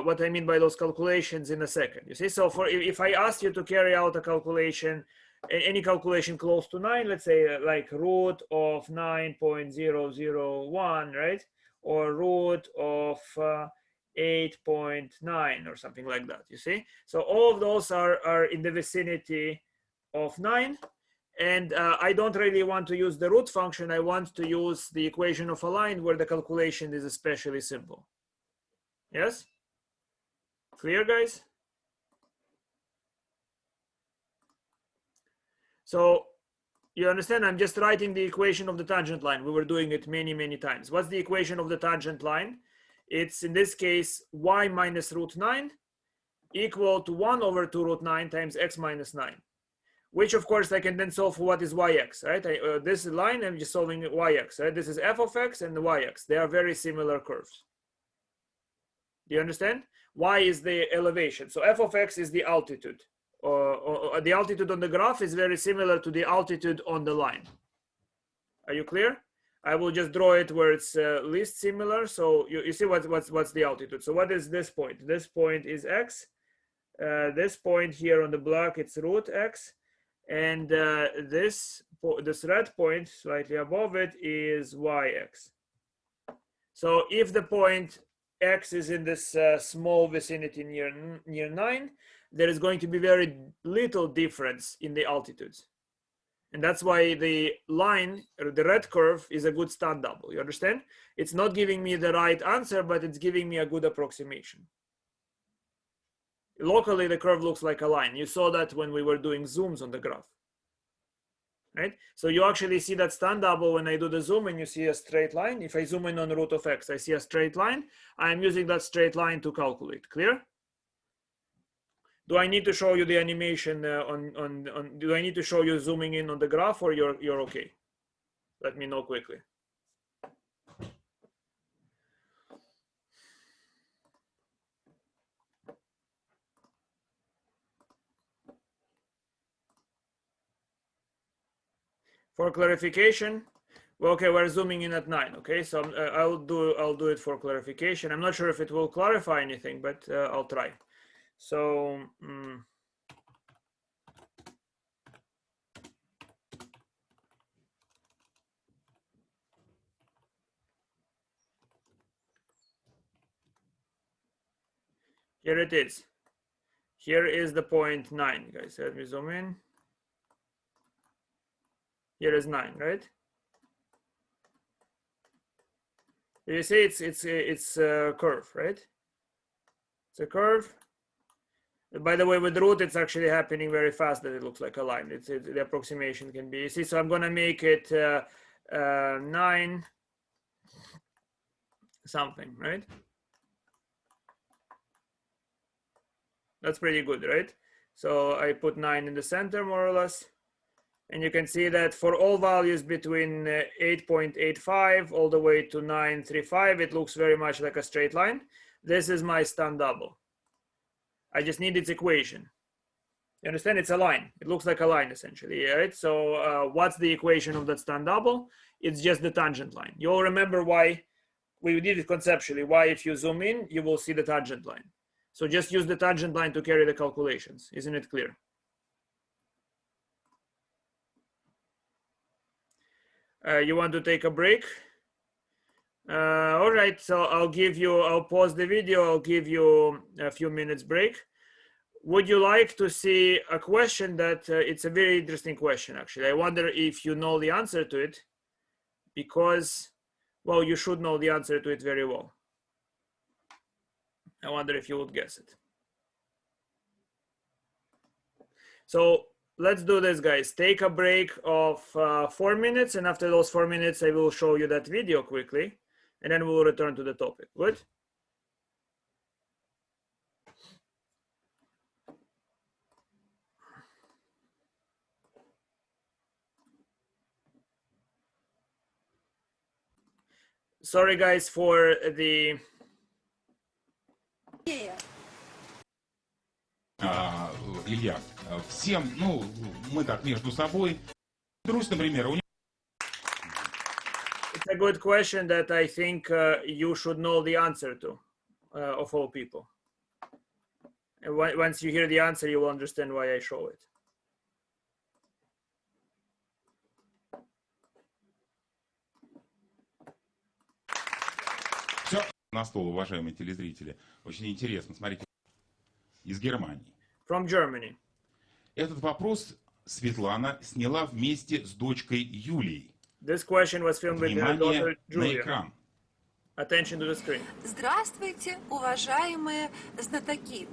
what I mean by those calculations in a second. You see, so if I ask you to carry out a calculation, any calculation close to 9, let's say like root of 9.001, right? Or root of 8.9 or something like that, you see? So all of those are in the vicinity of 9. And I don't really want to use the root function. I want to use the equation of a line where the calculation is especially simple. Yes? Clear, guys? So you understand, I'm just writing the equation of the tangent line. We were doing it many, many times. What's the equation of the tangent line? It's, in this case, y minus root 9 equal to 1 over 2 root 9 times x minus 9. Which, of course, I can then solve for what is yx, right? This line, I'm just solving yx, right? This is f of x and yx. They are very similar curves. Do you understand? Y is the elevation. So f of x is the altitude. Or the altitude on the graph is very similar to the altitude on the line. Are you clear? I will just draw it where it's least similar. So you see what's the altitude. So what is this point? This point is x. This point here on the block, it's root x. And this red point slightly above it is yx. So if the point x is in this small vicinity near 9, there is going to be very little difference in the altitudes. And that's why the line, or the red curve, is a good Stunt double. You understand? It's not giving me the right answer, but it's giving me a good approximation. Locally, the curve looks like a line. You saw that when we were doing zooms on the graph, right? So you actually see that Stunt double when I do the zoom and you see a straight line. If I zoom in on root of x, I see a straight line. I'm using that straight line to calculate. Clear? Do I need to show you the animation do I need to show you zooming in on the graph, or you're okay? Let me know quickly. For clarification, well, okay, we're zooming in at 9. Okay, so I'll do it for clarification. I'm not sure if it will clarify anything, but I'll try. So here it is. Here is the point 9, guys. Let me zoom in. Here is 9, right? You see, it's a curve, right? It's a curve. By the way, with root, it's actually happening very fast that it looks like a line. The approximation can be, you see, so I'm going to make it 9 something, right? That's pretty good, right? So I put 9 in the center, more or less. And you can see that for all values between 8.85 all the way to 935, it looks very much like a straight line. This is my stunt double. I just need its equation. You understand? It's a line. It looks like a line essentially, right? So what's the equation of that stunt double? It's just the tangent line. You'll remember why we did it conceptually. Why, if you zoom in, you will see the tangent line. So just use the tangent line to carry the calculations. Isn't it clear? You want to take a break? All right, so I'll pause the video. I'll give you a few minutes break. Would you like to see a question that it's a very interesting question, actually. I wonder if you know the answer to it, because, well, you should know the answer to it very well. I wonder if you would guess it. So let's do this, guys. Take a break of 4 minutes, and after those 4 minutes, I will show you that video quickly, and then we'll return to the topic. Good? Sorry, guys, for the... Илья, всем, ну, мы так между собой. Друзь, например, It's a good question that I think you should know the answer to, of all people. And once you hear the answer, you will understand why I show it. Все на стол, уважаемые телезрители. Очень интересно. Смотрите, из Германии. From Germany. Этот вопрос Светлана сняла вместе с дочкой Юлией. This question was filmed with her daughter Внимание на Julia. экран. Attention to the screen. Здравствуйте, уважаемые знатоки.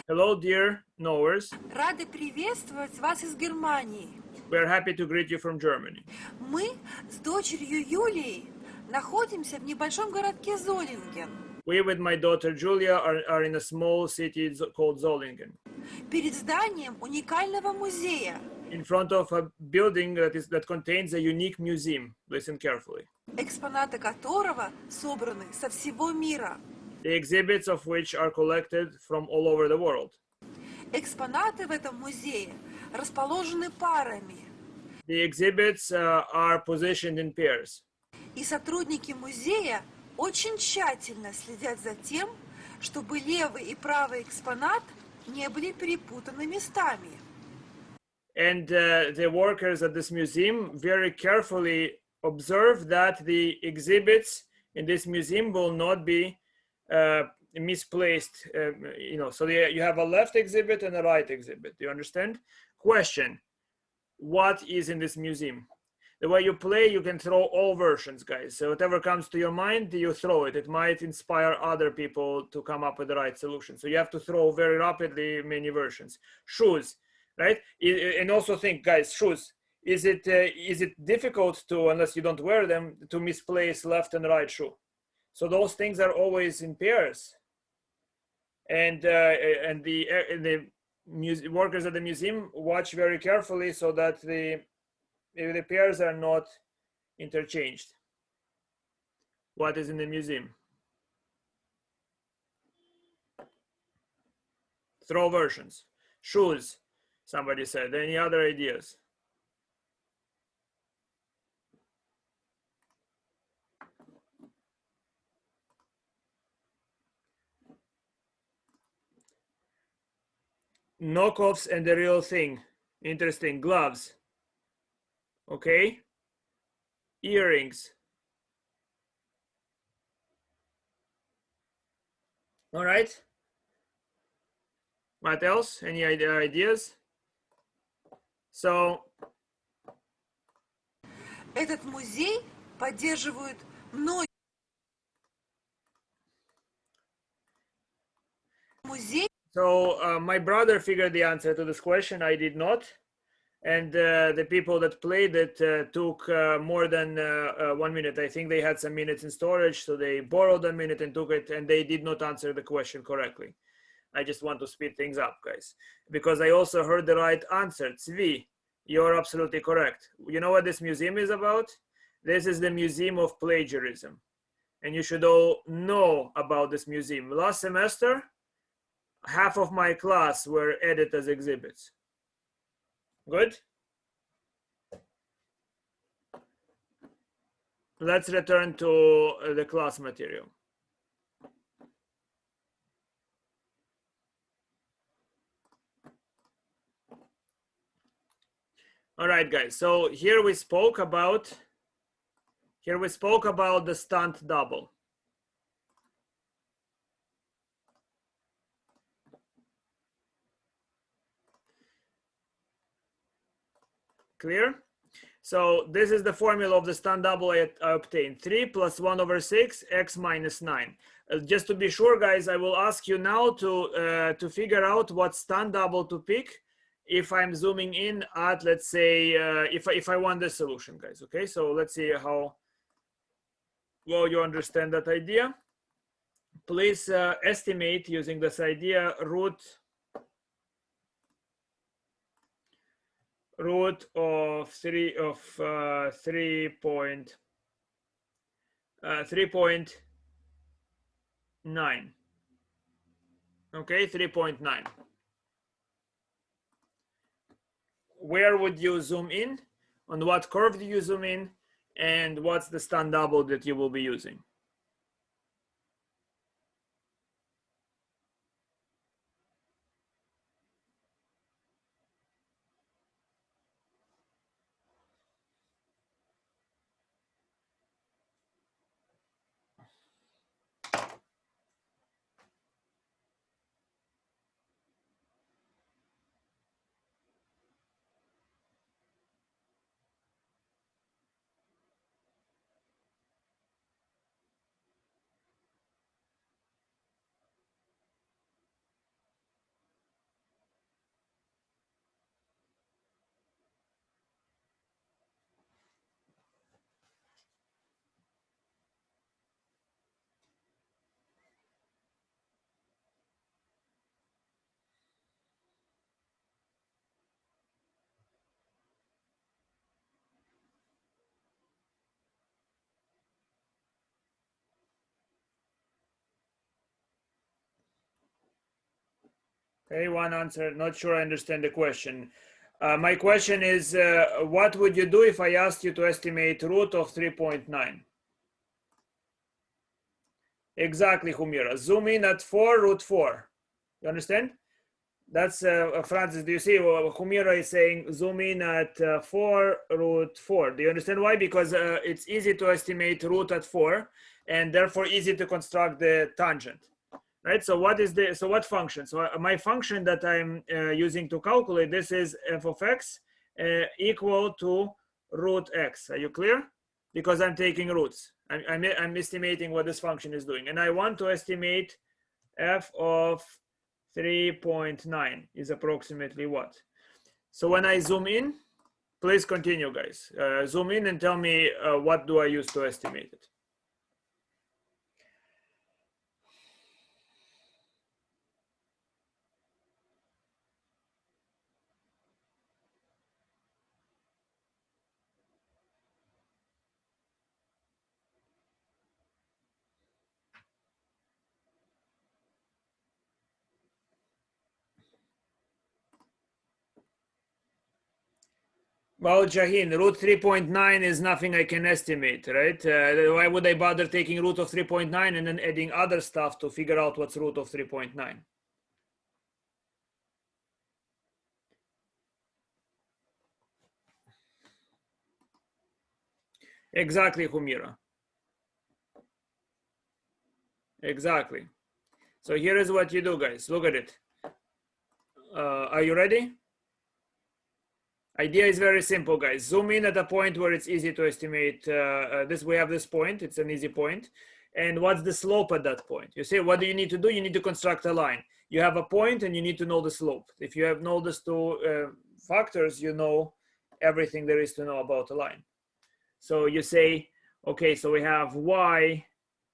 Hello, dear knowers. Рады приветствовать вас из Германии. We are happy to greet you from Germany. Мы с дочерью Юлией находимся в небольшом городке Золинген. We, with my daughter Julia, are in a small city called Zollingen. Перед зданием уникального музея. In front of a building that contains a unique museum. Listen carefully. Экспонаты которого собраны со всего мира. The exhibits of which are collected from all over the world. Экспонаты в этом музее расположены парами. The exhibits are positioned in pairs. И сотрудники музея очень тщательно следят за тем, чтобы левый и правый экспонат не были перепутаны местами. And the workers at this museum very carefully observe that the exhibits in this museum will not be misplaced. So you have a left exhibit and a right exhibit. Do you understand? Question: what is in this museum? The way you play, you can throw all versions, guys. So whatever comes to your mind, you throw it. It might inspire other people to come up with the right solution. So you have to throw very rapidly many versions. Shoes, right? And also think, guys, shoes. Is it difficult to, unless you don't wear them, to misplace left and right shoe? So those things are always in pairs. And the workers at the museum watch very carefully so that the pairs are not interchanged. What is in the museum? Throw versions. Shoes, somebody said. Any other ideas? knockoffs and the real thing. Interesting. Gloves. Okay. Earrings. All right. What else? Any ideas? So Этот музей поддерживают многие музеи. So my brother figured the answer to this question. I did not. And the people that played it took more than 1 minute. I think they had some minutes in storage, so they borrowed a minute and took it, and they did not answer the question correctly. I just want to speed things up, guys, because I also heard the right answer. Tzvi, you're absolutely correct. You know what this museum is about? This is the Museum of Plagiarism. And you should all know about this museum. Last semester, half of my class were added as exhibits. Good? Let's return to the class material. All right, guys. So here we spoke about the stunt double. Clear? So this is the formula of the stunt double I obtained. 3 plus 1 over 6, x minus 9. Just to be sure, guys, I will ask you now to figure out what stunt double to pick if I'm zooming in at, let's say, if I want this solution, guys. Okay, so let's see how well you understand that idea. Please estimate using this idea root of 3.9. Okay, 3.9. Where would you zoom in? On what curve do you zoom in? And what's the stunt double that you will be using? Okay, one answer. Not sure I understand the question. My question is, what would you do if I asked you to estimate root of 3.9? Exactly, Humira. Zoom in at 4, root 4. You understand? That's Francis. Do you see Humira is saying zoom in at 4, root 4? Do you understand why? Because it's easy to estimate root at 4, and therefore easy to construct the tangent. Right, so what function? So my function that I'm using to calculate this is f of x equal to root x. Are you clear? Because I'm taking roots. I'm estimating what this function is doing, and I want to estimate f of 3.9 is approximately what? So when I zoom in, please continue, guys. Zoom in and tell me what do I use to estimate it. Well, Jahin, root 3.9 is nothing I can estimate, right? Why would I bother taking root of 3.9 and then adding other stuff to figure out what's root of 3.9? Exactly, Humira. Exactly. So here is what you do, guys. Look at it. Are you ready? Idea is very simple, guys. Zoom in at a point where it's easy to estimate this. We have this point. It's an easy point. And what's the slope at that point? You say, what do you need to do? You need to construct a line. You have a point and you need to know the slope. If you have known these two factors, you know everything there is to know about a line. So you say, okay, so we have y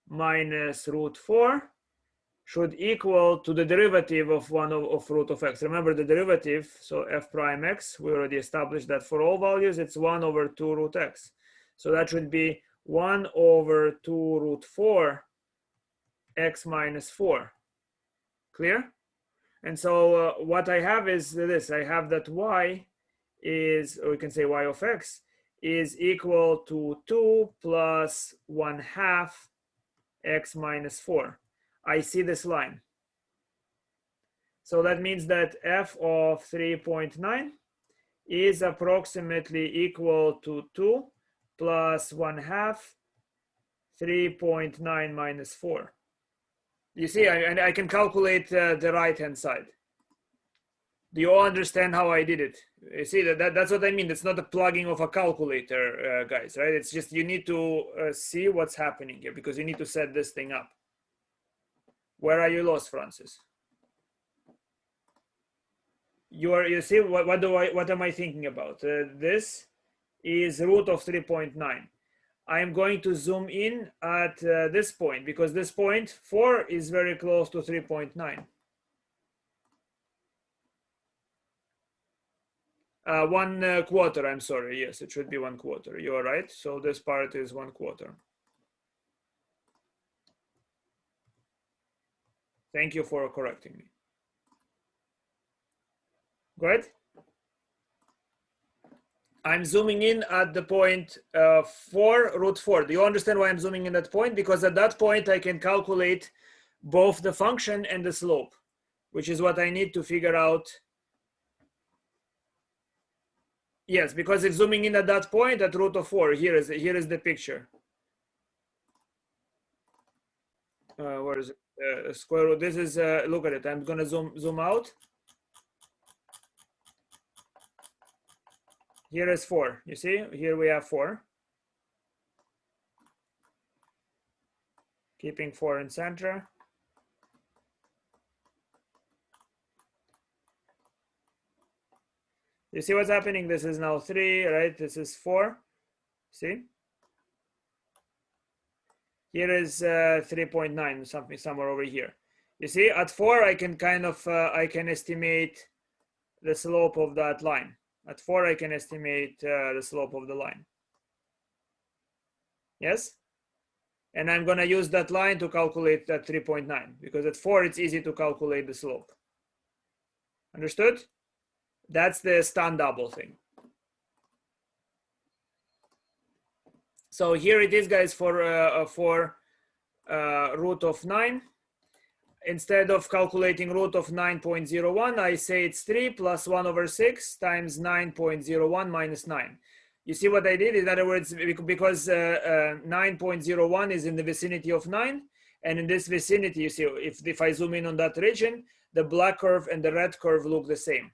minus root 4 should equal to the derivative of of root of x. Remember the derivative, so f prime x, we already established that for all values, it's 1 over 2 root x. So that should be 1 over 2 root 4 x minus 4. Clear? And so what I have is this. I have that y is, or we can say y of x, is equal to 2 plus 1/2 x minus 4. I see this line. So that means that f of 3.9 is approximately equal to 2 plus 1/2 3.9 minus 4. You see, I can calculate the right-hand side. Do you all understand how I did it? You see, that's what I mean. It's not a plugging of a calculator, guys, right? It's just you need to see what's happening here because you need to set this thing up. Where are you lost, Francis? You see, what am I thinking about? This is root of 3.9. I'm going to zoom in at this point because this point 4 is very close to 3.9. 1/4, I'm sorry. Yes, it should be 1/4. You are right. So this part is 1/4. Thank you for correcting me. Good. I'm zooming in at the point 4 root 4. Do you understand why I'm zooming in that point? Because at that point I can calculate both the function and the slope, which is what I need to figure out. Yes, because it's zooming in at that point at root of 4. Here is the picture. Where is it? Square root. This is look at it. I'm gonna zoom out. Here is 4. You see, here we have 4. Keeping 4 in center. You see what's happening? This is now 3, right? This is 4. See? Here is 3.9, something somewhere over here. You see, at 4, I can kind of I can estimate the slope of that line. At 4, I can estimate the slope of the line. Yes? And I'm going to use that line to calculate that 3.9 because at 4, it's easy to calculate the slope. Understood? That's the stunt double thing. So here it is, guys, for root of 9. Instead of calculating root of 9.01, I say it's 3 plus 1 over 6 times 9.01 minus 9. You see what I did? In other words, because 9.01 is in the vicinity of 9, and in this vicinity, you see, if I zoom in on that region, the black curve and the red curve look the same.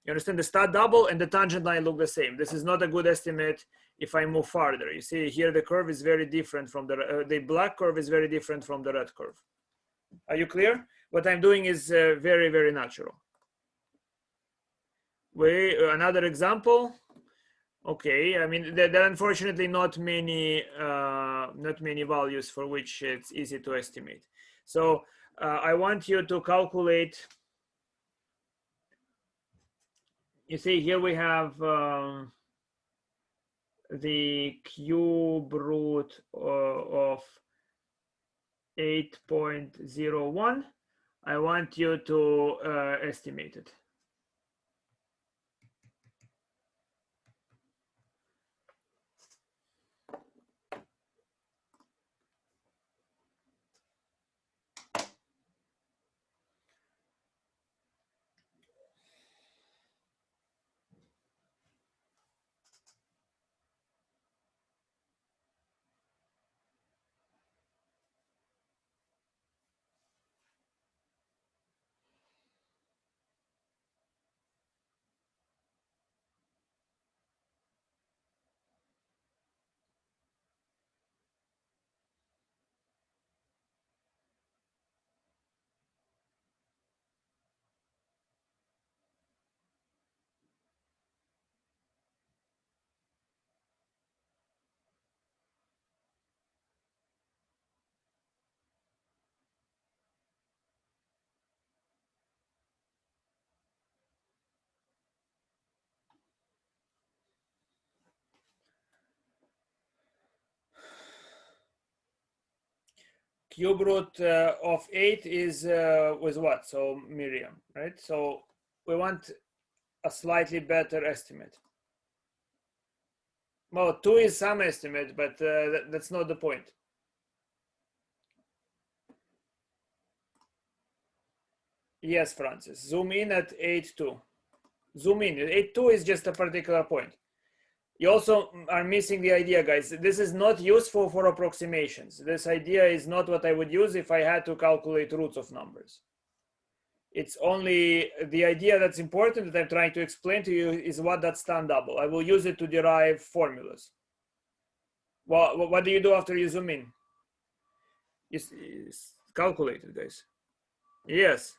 You understand? The stat double and the tangent line look the same. This is not a good estimate if I move farther. You see here the curve is very different from the black curve is very different from the red curve. Are you clear? What I'm doing is very, very natural. Another example. Okay, I mean there are unfortunately not many values for which it's easy to estimate. So I want you to calculate. You see here we have the cube root of 8.01. I want you to estimate it. cube root of 8 is with what? So Miriam, right? So we want a slightly better estimate. Well, 2 is some estimate, but that's not the point. Yes, Francis. Zoom in at 8.2. Zoom in. 8.2 is just a particular point. You also are missing the idea, guys. This is not useful for approximations. This idea is not what I would use if I had to calculate roots of numbers. It's only the idea that's important that I'm trying to explain to you is what that stand double. I will use it to derive formulas. Well, what do you do after you zoom in? It's calculated, guys. Yes.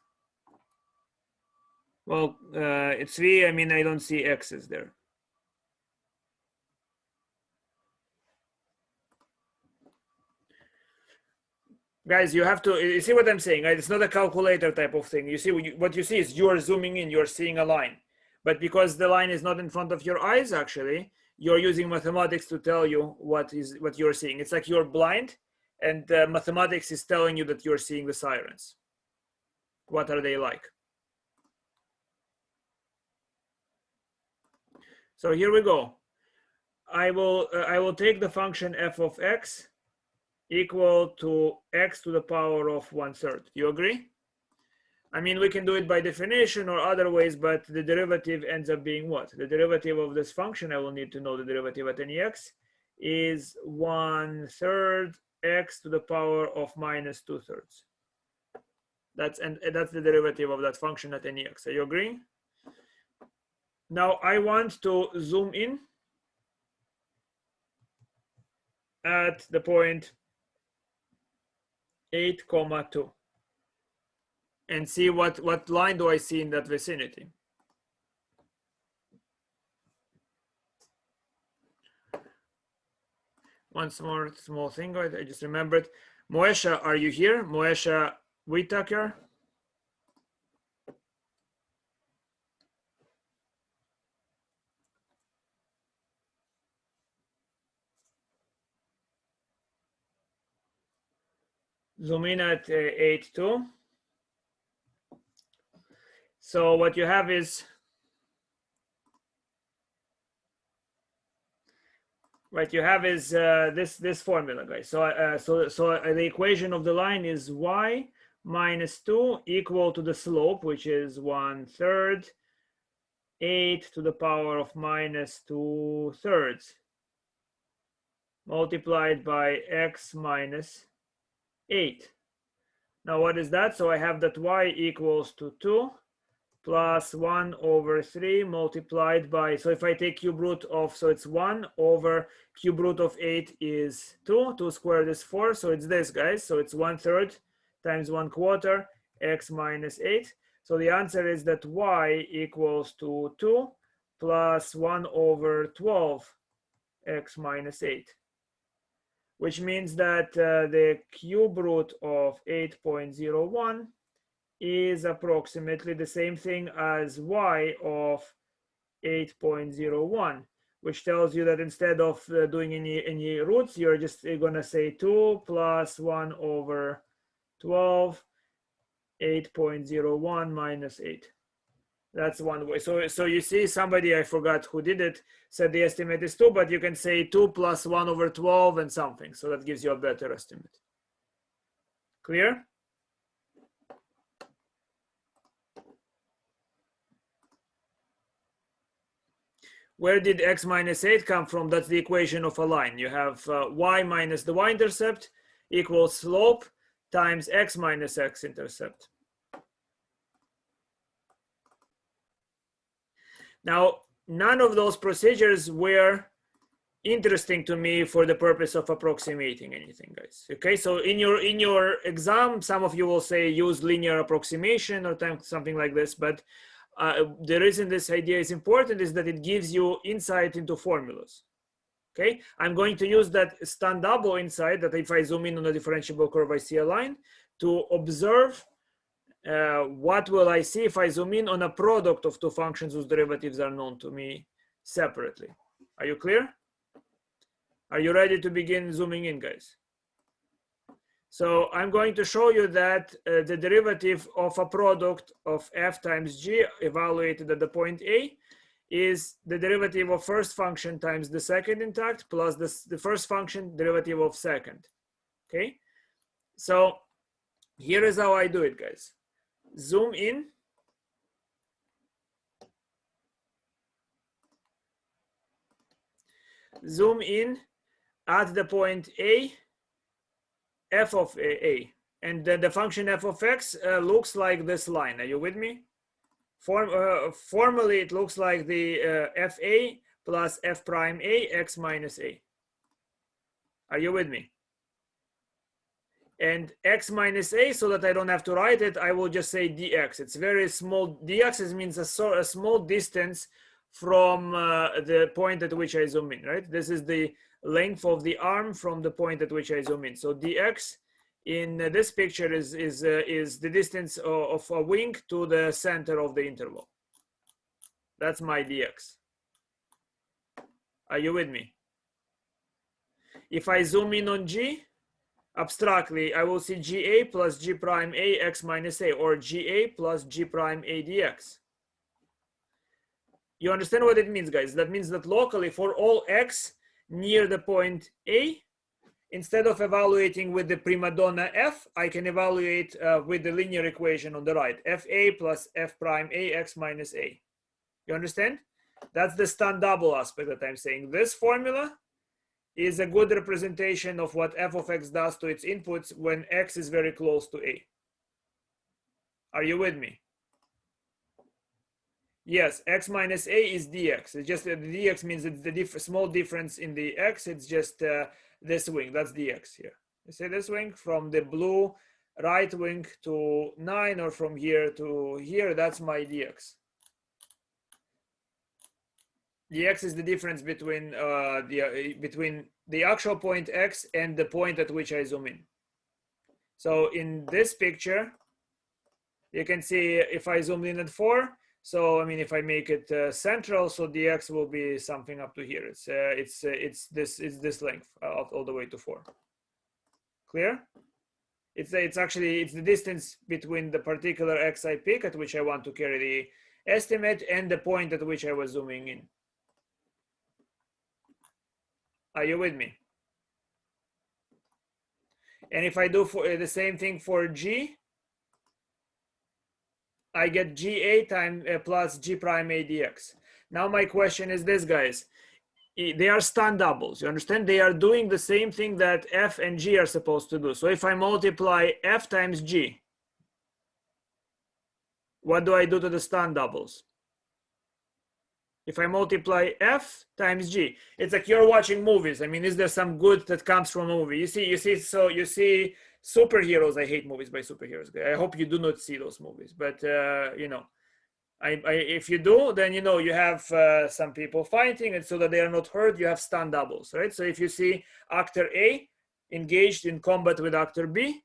Well, it's 3. I mean, I don't see x's there. Guys, you have to, you see what I'm saying, right? It's not a calculator type of thing. You see, what you see is you are zooming in, you're seeing a line. But because the line is not in front of your eyes, actually, you're using mathematics to tell you what you're seeing. It's like you're blind, and mathematics is telling you that you're seeing the sirens. What are they like? So here we go. I will take the function f of x equal to x to the power of 1/3. You agree? I mean, we can do it by definition or other ways, but the derivative ends up being what? The derivative of this function, I will need to know the derivative at any x, is 1/3 x to the power of minus 2/3. That's the derivative of that function at any x. Are you agreeing? Now I want to zoom in at the point 8,2 and see what line do I see in that vicinity. One more small thing I just remembered. Moesha, are you here? Moesha Whitaker. Zoom in at 8.2. So what you have is, this formula, guys. So the equation of the line is y minus 2 equal to the slope, which is 1/3 8 to the power of minus 2/3 multiplied by x minus 8. Now what is that? So I have that y equals to 2 plus 1/3 multiplied by, so if I take cube root of, so it's 1 over cube root of 8 is 2. 2 squared is 4. So it's this, guys. So it's 1/3 times 1/4 x minus 8. So the answer is that y equals to 2 plus 1/12 x minus 8. Which means that the cube root of 8.01 is approximately the same thing as y of 8.01, which tells you that instead of doing any roots, you're just going to say 2 plus 1/12, 8.01 minus 8. That's one way. So you see, somebody, I forgot who did it, said the estimate is 2, but you can say 2 plus 1/12 and something. So that gives you a better estimate. Clear? Where did x minus 8 come from? That's the equation of a line. You have y minus the y-intercept equals slope times x minus x-intercept. Now, none of those procedures were interesting to me for the purpose of approximating anything, guys. Okay, so in your exam, some of you will say use linear approximation or something like this, but the reason this idea is important is that it gives you insight into formulas. Okay, I'm going to use that stunt double insight, that if I zoom in on a differentiable curve, I see a line, to observe what will I see if I zoom in on a product of two functions whose derivatives are known to me separately. Are you clear? Are you ready to begin zooming in, guys? So I'm going to show you that the derivative of a product of f times g evaluated at the point A is the derivative of first function times the second intact plus the first function derivative of second. Okay, so here is how I do it, guys. Zoom in. Zoom in at the point A, f of A. And the function f of x looks like this line. Are you with me? Formally, it looks like the fa plus f prime a x minus a. Are you with me? And x minus a, so that I don't have to write it, I will just say dx. It's very small. Dx means a small distance from the point at which I zoom in, right? This is the length of the arm from the point at which I zoom in. So dx in this picture is the distance of a wing to the center of the interval. That's my dx. Are you with me? If I zoom in on g, abstractly, I will see ga plus g prime a x minus a, or ga plus g prime a dx. You understand what it means, guys? That means that locally, for all x near the point A, instead of evaluating with the prima donna f, I can evaluate with the linear equation on the right, fa plus f prime a x minus a. You understand? That's the Stunt double aspect that I'm saying. This formula is a good representation of what f of x does to its inputs when x is very close to a. Are you with me? Yes, x minus a is dx. It's just the dx means it's the small difference in the x. It's just this wing. That's dx here. You see this wing from the blue right wing to 9, or from here to here. That's my dx. Dx is the difference between the actual point x and the point at which I zoom in. So in this picture, you can see if I zoom in at 4. So I mean, if I make it central, so dx will be something up to here. It's this length all the way to 4. Clear? It's the distance between the particular x I pick at which I want to carry the estimate and the point at which I was zooming in. Are you with me? And if I do for the same thing for g, I get ga times plus g prime a dx. Now my question is this, guys. They are Stunt doubles. You understand? They are doing the same thing that f and g are supposed to do. So if I multiply f times g, what do I do to the Stunt doubles? If I multiply f times g, it's like you're watching movies. I mean, is there some good that comes from a movie? You see superheroes. I hate movies by superheroes. I hope you do not see those movies. But you know, if you do, then you know you have some people fighting, and so that they are not hurt, you have Stunt doubles, right? So if you see actor A engaged in combat with actor B,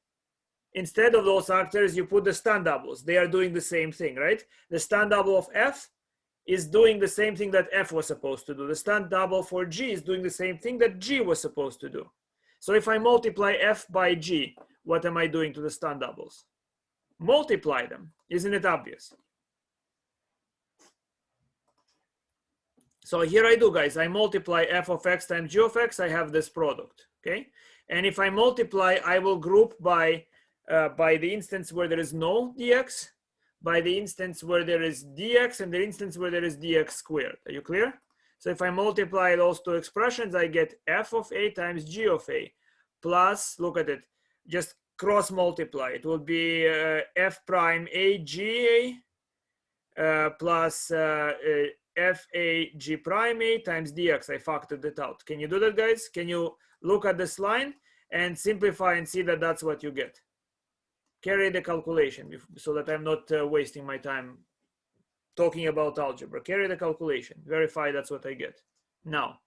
instead of those actors, you put the Stunt doubles. They are doing the same thing, right? The Stunt double of f is doing the same thing that f was supposed to do. The Stunt double for g is doing the same thing that g was supposed to do. So if I multiply f by g, what am I doing to the Stunt doubles? Multiply them. Isn't it obvious? So here I do, guys. I multiply f of x times g of x. I have this product, okay? And if I multiply, I will group by the instance where there is no dx, by the instance where there is dx, and the instance where there is dx squared. Are you clear? So if I multiply those two expressions, I get f of a times g of a plus, look at it, just cross multiply. It will be f prime a g a plus f a g prime a times dx. I factored it out. Can you do that, guys? Can you look at this line and simplify and see that that's what you get? Carry the calculation so that I'm not wasting my time talking about algebra. Carry the calculation. Verify that's what I get. Now,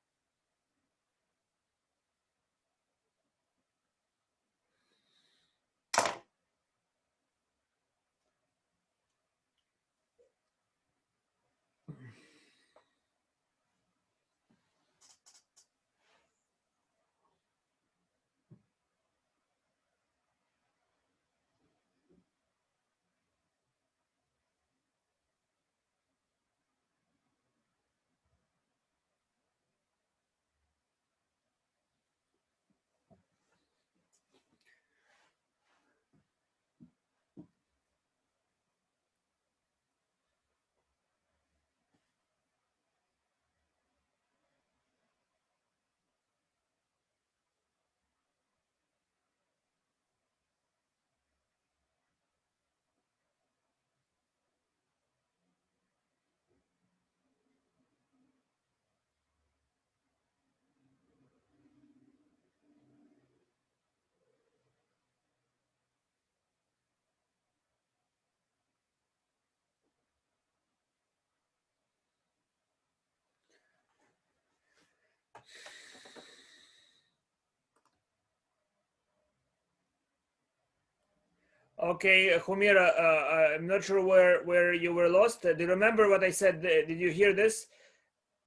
Okay, Humira, I'm not sure where you were lost. Do you remember what I said? Did you hear this?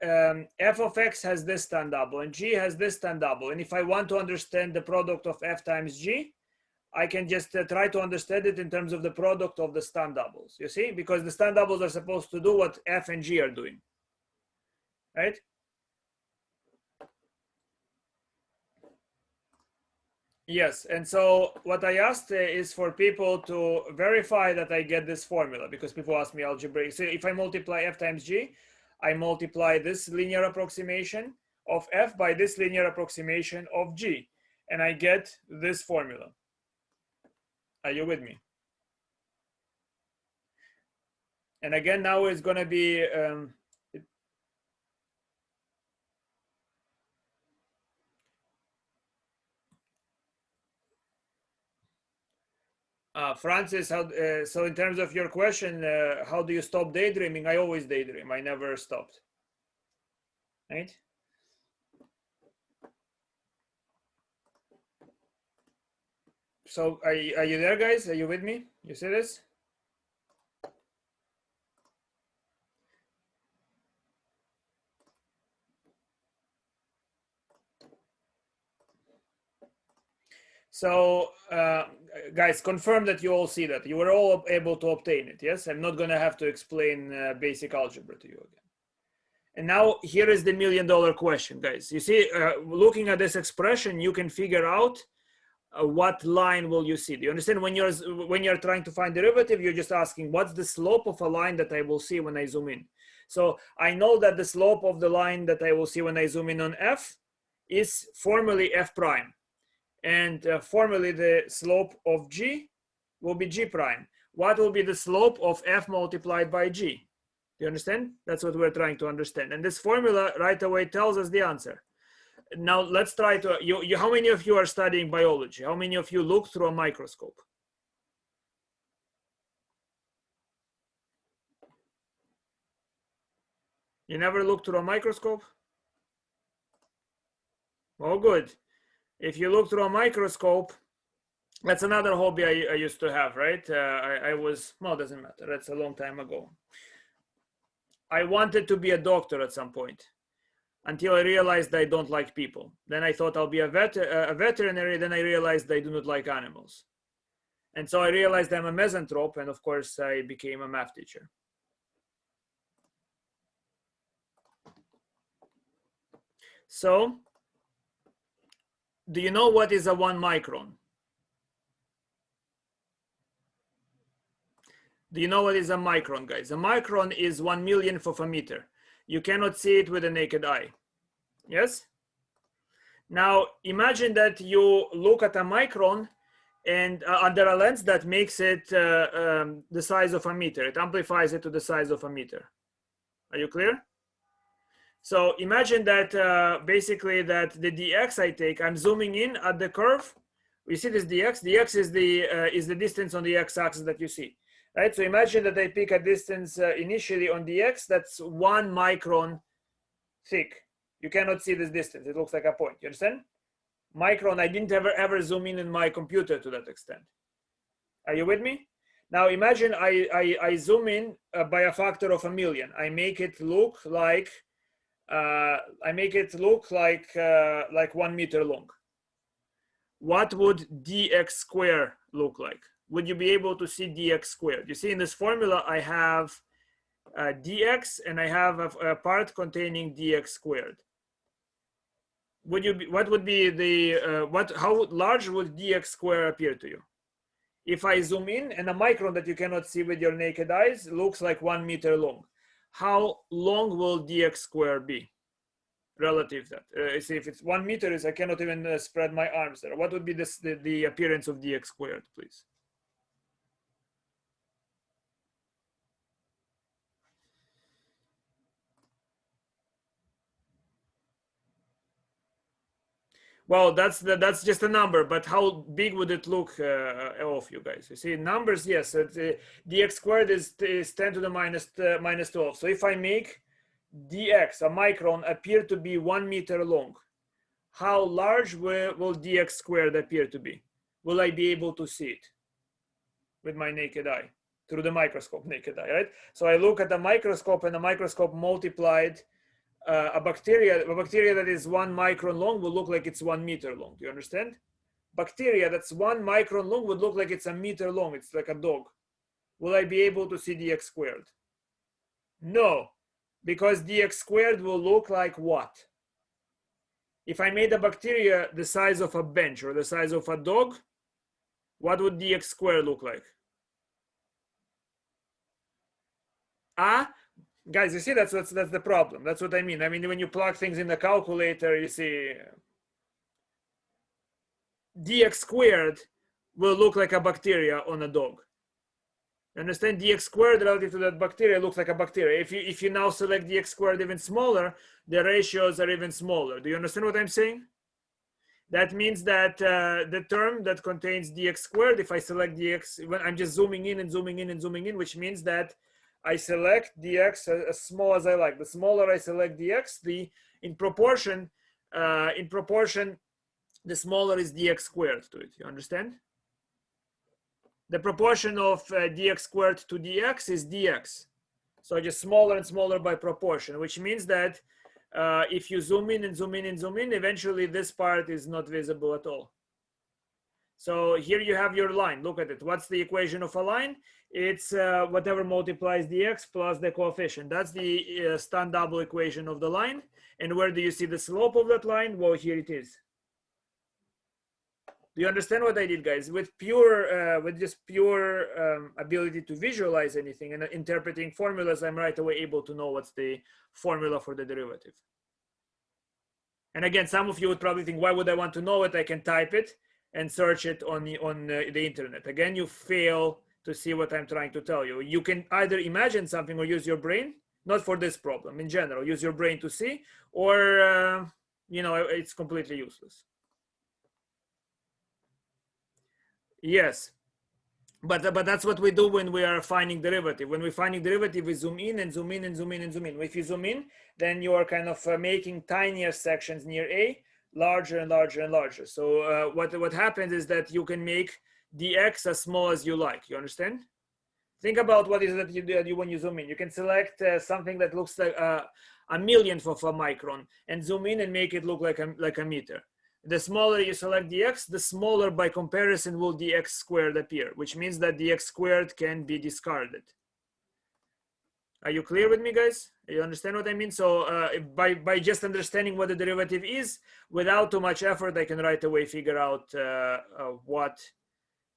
F of x has this stand double and g has this stand double. And if I want to understand the product of f times g, I can just try to understand it in terms of the product of the stand doubles, you see? Because the stand doubles are supposed to do what f and g are doing, right? Yes, and so what I asked is for people to verify that I get this formula, because people ask me algebraic. So if I multiply f times g, I multiply this linear approximation of f by this linear approximation of g, and I get this formula. Are you with me? And again, now it's going to be Francis, so in terms of your question, how do you stop daydreaming? I always daydream. I never stopped. Right? So are you there, guys? Are you with me? You see this? So guys, confirm that you all see that. You were all able to obtain it, yes? I'm not gonna have to explain basic algebra to you again. And now here is the $1 million question, guys. You see, looking at this expression, you can figure out what line will you see. Do you understand? When you're trying to find derivative, you're just asking what's the slope of a line that I will see when I zoom in. So I know that the slope of the line that I will see when I zoom in on f is formally f prime. And formally the slope of g will be g prime. What will be the slope of f multiplied by g? Do you understand? That's what we're trying to understand. And this formula right away tells us the answer. Now let's try to, how many of you are studying biology? How many of you look through a microscope? You never looked through a microscope? Oh, good. If you look through a microscope, that's another hobby I used to have, right? I was, well, doesn't matter. That's a long time ago. I wanted to be a doctor at some point until I realized I don't like people. Then I thought I'll be a veterinary. Then I realized I do not like animals. And so I realized I'm a misanthrope. And of course, I became a math teacher. So, do you know what is a 1 micron? Do you know what is a micron, guys? A micron is 1/1,000,000th of a meter. You cannot see it with the naked eye. Yes? Now, imagine that you look at a micron and under a lens that makes it the size of a meter. It amplifies it to the size of a meter. Are you clear? So imagine that basically that the dx I take, I'm zooming in at the curve. You see this dx? Dx is the distance on the x-axis that you see. Right, so imagine that I pick a distance initially on dx that's 1 micron thick. You cannot see this distance. It looks like a point. You understand? Micron, I didn't ever zoom in my computer to that extent. Are you with me? Now imagine I zoom in by a factor of 1,000,000. I make it look like 1 meter long. What would dx squared look like? Would you be able to see dx squared? You see in this formula, I have dx and I have a part containing dx squared. What would be the, how large would dx squared appear to you? If I zoom in and a micron that you cannot see with your naked eyes looks like 1 meter long, how long will dx squared be? Relative to that. See, if it's 1 meter, I cannot even spread my arms there. What would be the appearance of dx squared, please? Well, that's just a number, but how big would it look of you guys? You see, numbers, yes. Dx squared is 10 to the minus 12. So if I make dx, a micron, appear to be 1 meter long, how large will dx squared appear to be? Will I be able to see it? with my naked eye, through the microscope naked eye, right? So I look at the microscope, and the microscope multiplied a bacteria that is 1 micron long will look like it's 1 meter long. Do you understand? Bacteria that's 1 micron long would look like it's a meter long. It's like a dog. Will I be able to see dx squared? No, because dx squared will look like what? If I made a bacteria the size of a bench or the size of a dog, what would dx squared look like? Guys, you see, that's the problem. That's what I mean. I mean, when you plug things in the calculator, you see dx squared will look like a bacteria on a dog. Understand? Dx squared relative to that bacteria looks like a bacteria. If you now select dx squared even smaller, the ratios are even smaller. Do you understand what I'm saying? That means that the term that contains dx squared, if I select dx, when I'm just zooming in and zooming in and zooming in, which means that I select dx as small as I like. The smaller I select dx, in proportion, the smaller is dx squared to it. You understand? The proportion of dx squared to dx is dx. So just smaller and smaller by proportion, which means that if you zoom in and zoom in and zoom in, eventually this part is not visible at all. So here you have your line. Look at it. What's the equation of a line? It's whatever multiplies dx plus the coefficient. That's the Stunt double equation of the line. And where do you see the slope of that line? Well, here it is. Do you understand what I did, guys? With just pure ability to visualize anything and interpreting formulas, I'm right away able to know what's the formula for the derivative. And again, some of you would probably think, why would I want to know it? I can type it and search it on the internet. Again, you fail to see what I'm trying to tell you. You can either imagine something or use your brain, not for this problem, in general, use your brain to see, or it's completely useless. Yes, but that's what we do when we are finding derivative. When we're finding derivative, we zoom in and zoom in and zoom in and zoom in. If you zoom in, then you are kind of making tinier sections near A, larger and larger and larger. So what happens is that you can make dx as small as you like. You understand? Think about what is that you do when you zoom in. You can select something that looks like a millionth of a micron and zoom in and make it look like a meter. The smaller you select dx, the smaller by comparison will dx squared appear, which means that dx squared can be discarded. Are you clear with me, guys? You understand what I mean? So by just understanding what the derivative is, without too much effort, I can right away figure out what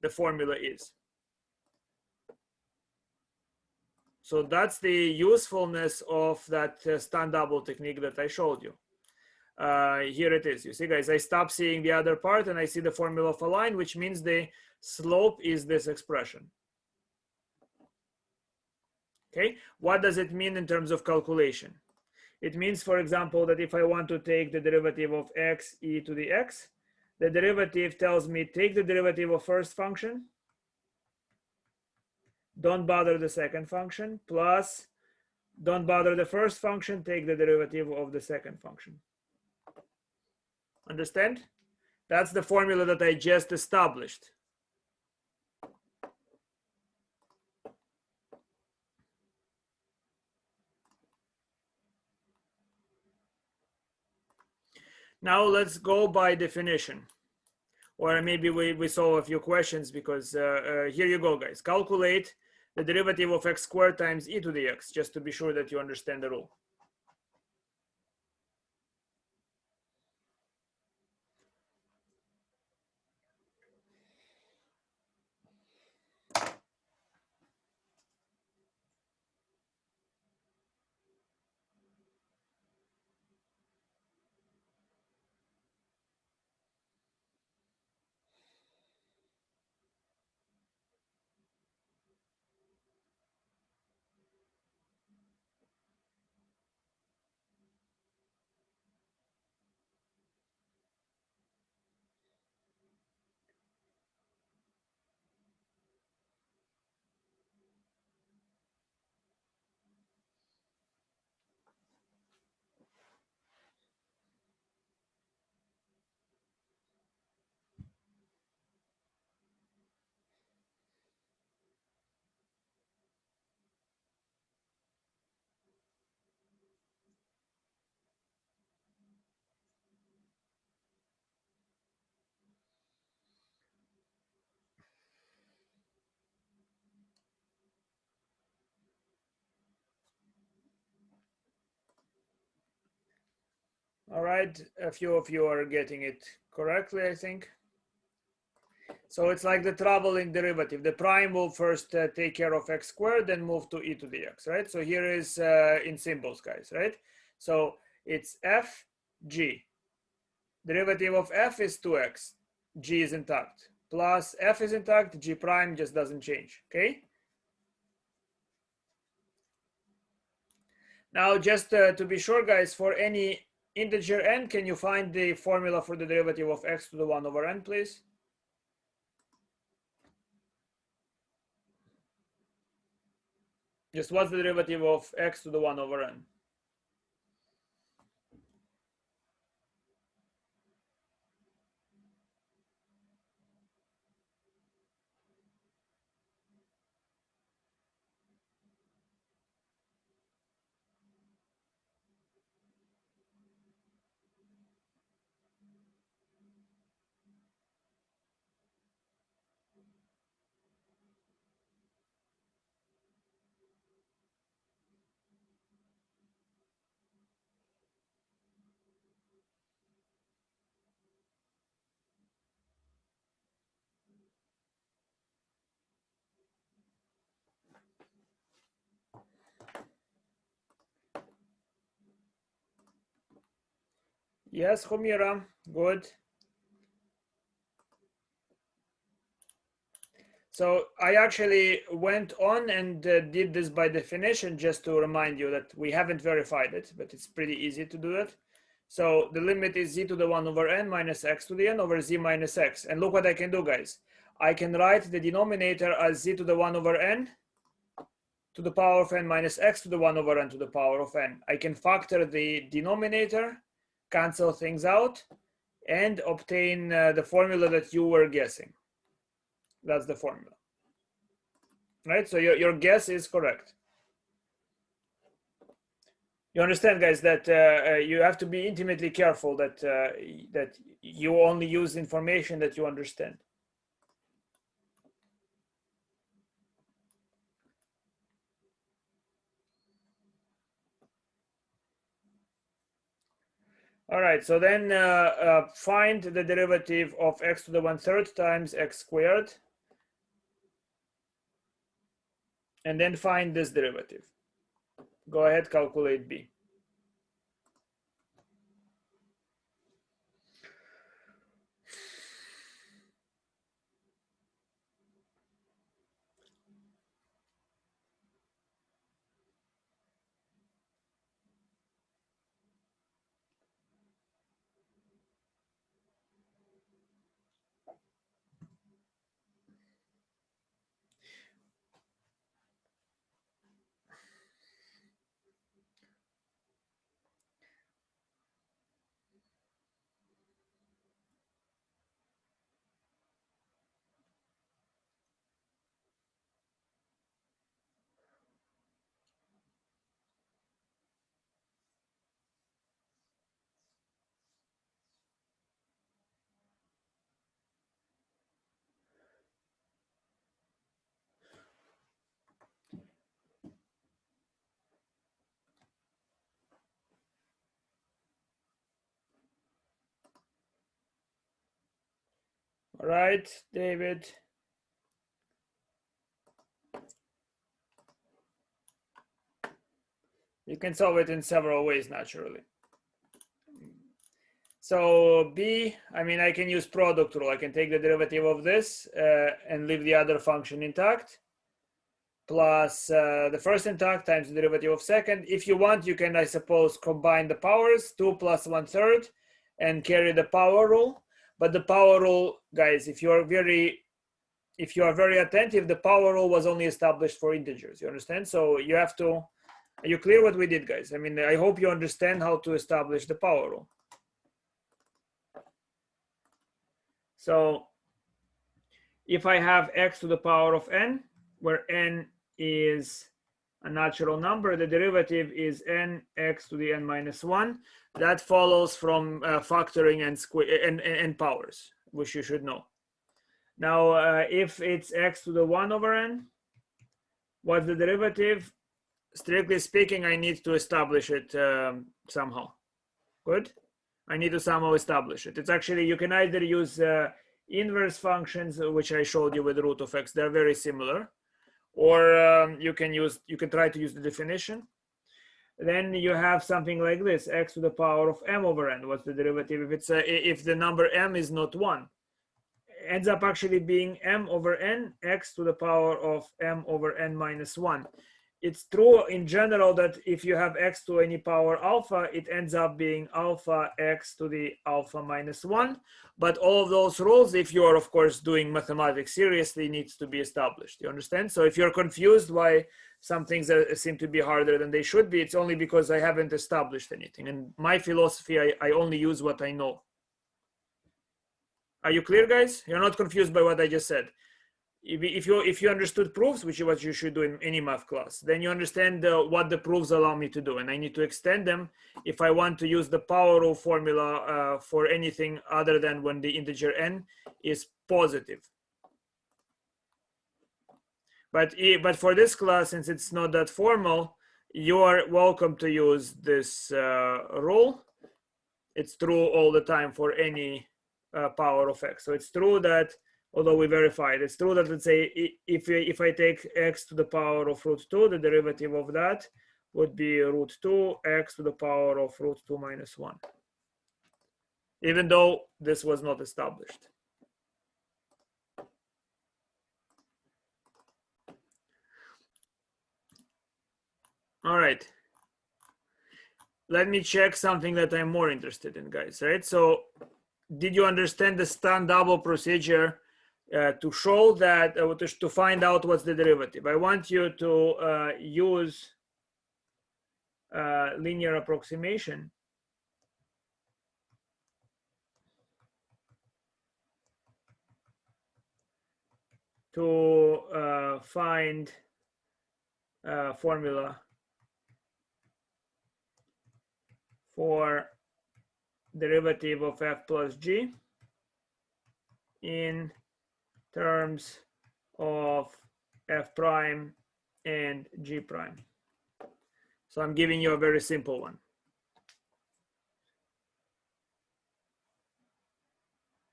the formula is. So that's the usefulness of that Stunt double technique that I showed you. Here it is. You see, guys, I stop seeing the other part and I see the formula of a line, which means the slope is this expression. Okay, what does it mean in terms of calculation? It means, for example, that if I want to take the derivative of x e to the x, the derivative tells me take the derivative of first function, don't bother the second function, plus don't bother the first function, take the derivative of the second function. Understand? That's the formula that I just established. Now let's go by definition. Or maybe we solve a few questions because here you go, guys. Calculate the derivative of x squared times e to the x, just to be sure that you understand the rule. All right, a few of you are getting it correctly, I think. So it's like the traveling derivative. The prime will first take care of x squared, then move to e to the x, right? So here is in symbols, guys, right? So it's f, g. Derivative of f is 2x. G is intact. Plus f is intact, g prime just doesn't change, okay? Now, just to be sure, guys, for any integer n, can you find the formula for the derivative of x to the 1 over n, please? Just what's the derivative of x to the 1 over n? Yes, Humira, good. So I actually went on and did this by definition, just to remind you that we haven't verified it, but it's pretty easy to do it. So the limit is z to the 1 over n minus x to the n over z minus x. And look what I can do, guys. I can write the denominator as z to the 1 over n to the power of n minus x to the 1 over n to the power of n. I can factor the denominator, cancel things out, and obtain the formula that you were guessing. That's the formula, right? So your guess is correct. You understand, guys, that you have to be intimately careful that that you only use information that you understand. All right, so then find the derivative of x to the 1/3 times x squared, and then find this derivative. Go ahead, calculate b. All right, David. You can solve it in several ways, naturally. So b, I mean, I can use product rule. I can take the derivative of this and leave the other function intact, plus the first intact times the derivative of second. If you want, you can, I suppose, combine the powers, 2 plus 1/3, and carry the power rule. But the power rule, guys, if you are very attentive, the power rule was only established for integers. You understand? So you have to. Are you clear what we did, guys? I mean, I hope you understand how to establish the power rule. So if I have x to the power of n, where n is a natural number, the derivative is n x to the n minus 1. That follows from factoring and powers, which you should know. Now, if it's x to the 1 over n, what's the derivative? Strictly speaking, I need to establish it somehow. Good? I need to somehow establish it. It's actually, you can either use inverse functions, which I showed you with the root of x. They're very similar. Or you can try to use the definition. Then you have something like this: x to the power of m over n. What's the derivative if the number m is not 1? Ends up actually being m over n, x to the power of m over n minus 1. It's true in general that if you have x to any power alpha, it ends up being alpha x to the alpha minus 1. But all of those rules, if you are, of course, doing mathematics seriously, needs to be established. You understand? So if you're confused why some things seem to be harder than they should be, it's only because I haven't established anything. And my philosophy, I only use what I know. Are you clear, guys? You're not confused by what I just said. If you understood proofs, which is what you should do in any math class, then you understand what the proofs allow me to do, and I need to extend them if I want to use the power rule formula for anything other than when the integer n is positive. But for this class, since it's not that formal, you are welcome to use this rule. It's true all the time for any power of x. So it's true that, although we verified, it's true that, let's say, if I take x to the power of root 2, the derivative of that would be root 2 x to the power of root 2 minus 1, even though this was not established. All right. Let me check something that I'm more interested in, guys, right? So did you understand the Stunt double procedure to show that, to find out what's the derivative? I want you to use linear approximation to find formula for derivative of f plus g in terms of f prime and g prime. So I'm giving you a very simple one.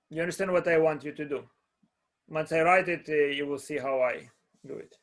You understand what I want you to do? Once I write it, you will see how I do it.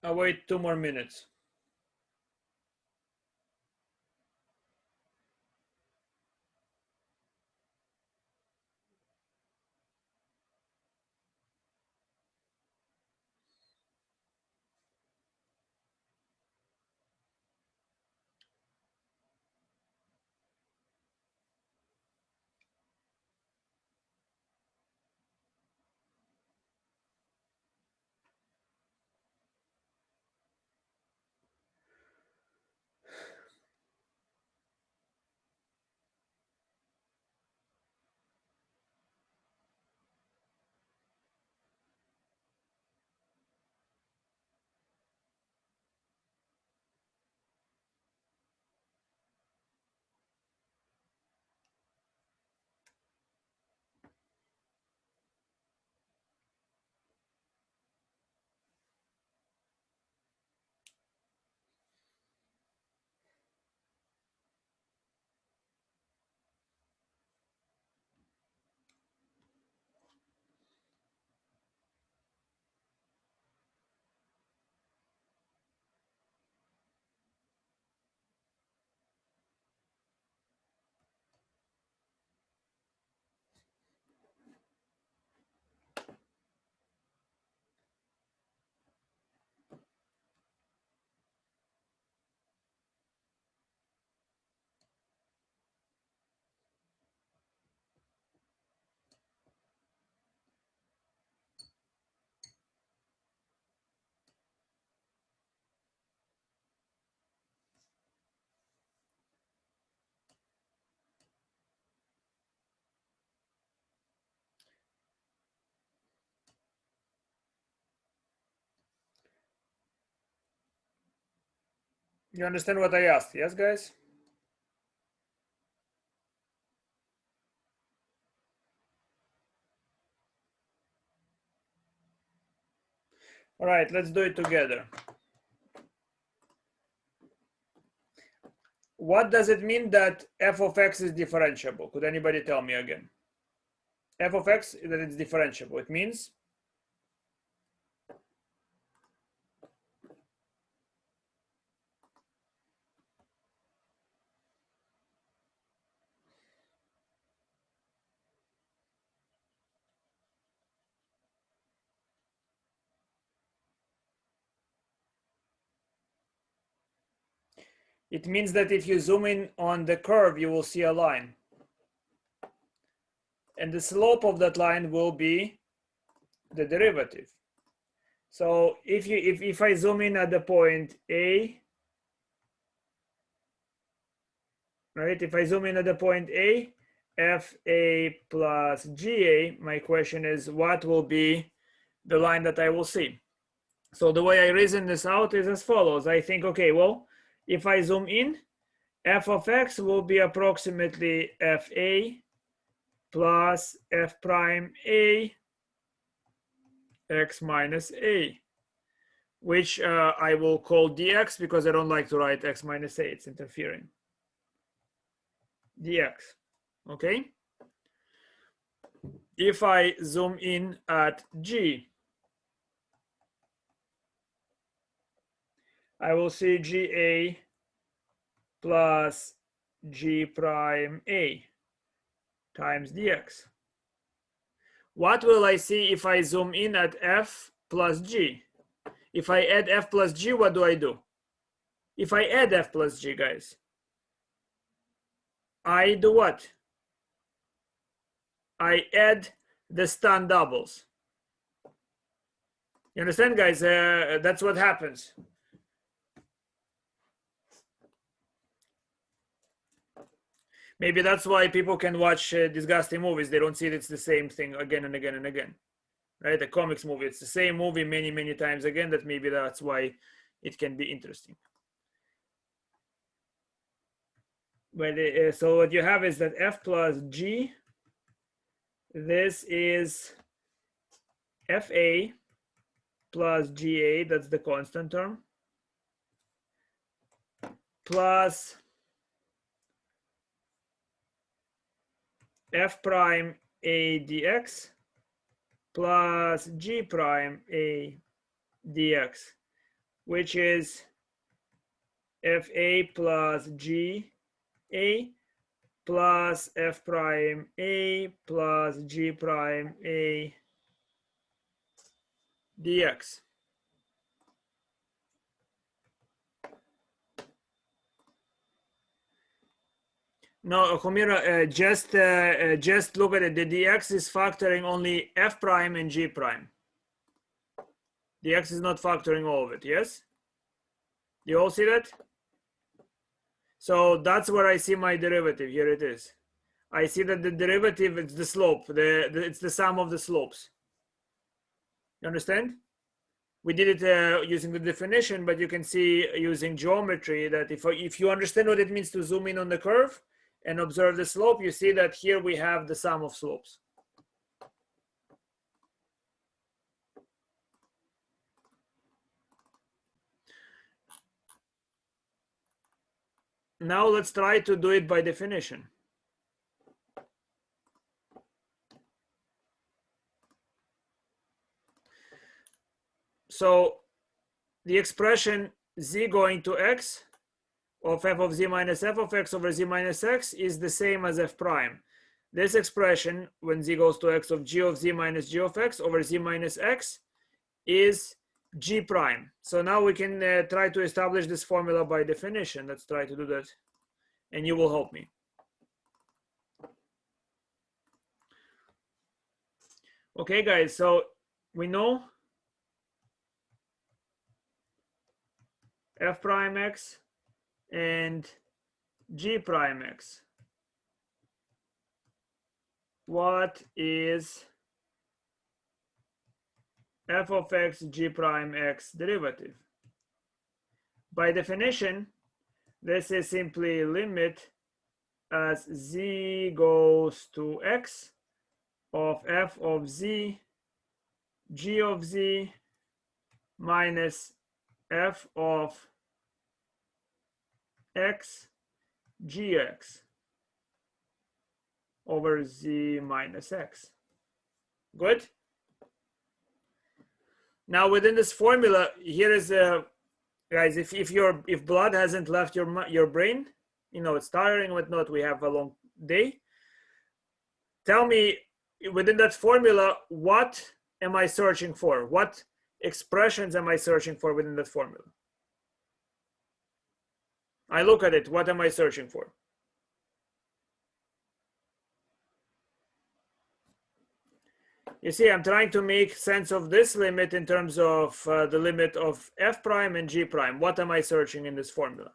I'll wait 2 more minutes. You understand what I asked? Yes, guys? All right, let's do it together. What does it mean that f of x is differentiable? Could anybody tell me again? F of x, that it's differentiable. It means that if you zoom in on the curve, you will see a line. And the slope of that line will be the derivative. So if I zoom in at the point A, right? If I zoom in at the point A, FA plus GA, my question is what will be the line that I will see? So the way I reason this out is as follows. I think, okay, well, if I zoom in, f of x will be approximately FA plus F prime A x minus A, which I will call dx because I don't like to write x minus A, it's interfering. Dx, okay? If I zoom in at G, I will see GA plus G prime A times dx. What will I see if I zoom in at F plus G? If I add F plus G, what do I do? If I add F plus G, guys, I do what? I add the Stunt doubles. You understand, guys? That's what happens. Maybe that's why people can watch disgusting movies. They don't see it's the same thing again and again and again. Right? A comics movie, it's the same movie many, many times again. That maybe that's why it can be interesting. But so what you have is that F plus G, this is FA plus GA, that's the constant term, plus F prime A dx plus G prime A dx, which is FA plus G A plus F prime A plus G prime A dx. No, Homira, just look at it. The dx is factoring only F prime and G prime. Dx is not factoring all of it, yes? You all see that? So that's where I see my derivative. Here it is. I see that the derivative, it's the slope. It's the sum of the slopes. You understand? We did it using the definition, but you can see using geometry that if you understand what it means to zoom in on the curve and observe the slope, you see that here we have the sum of slopes. Now let's try to do it by definition. So the expression z going to x of f of z minus f of x over z minus x is the same as f prime. This expression, when z goes to x of g of z minus g of x over z minus x, is g prime. So now we can try to establish this formula by definition. Let's try to do that, and you will help me. Okay, guys, so we know f prime x and g prime x. What is f of x g prime x derivative? By definition, This is simply limit as z goes to x of f of z, g of z minus f of x gx over z minus x. Good. Now within this formula, here is a guys. If blood hasn't left your brain, you know it's tiring, whatnot. We have a long day. Tell me within that formula, what am I searching for? What expressions am I searching for within that formula? I look at it. What am I searching for? You see, I'm trying to make sense of this limit in terms of the limit of f prime and g prime. What am I searching in this formula?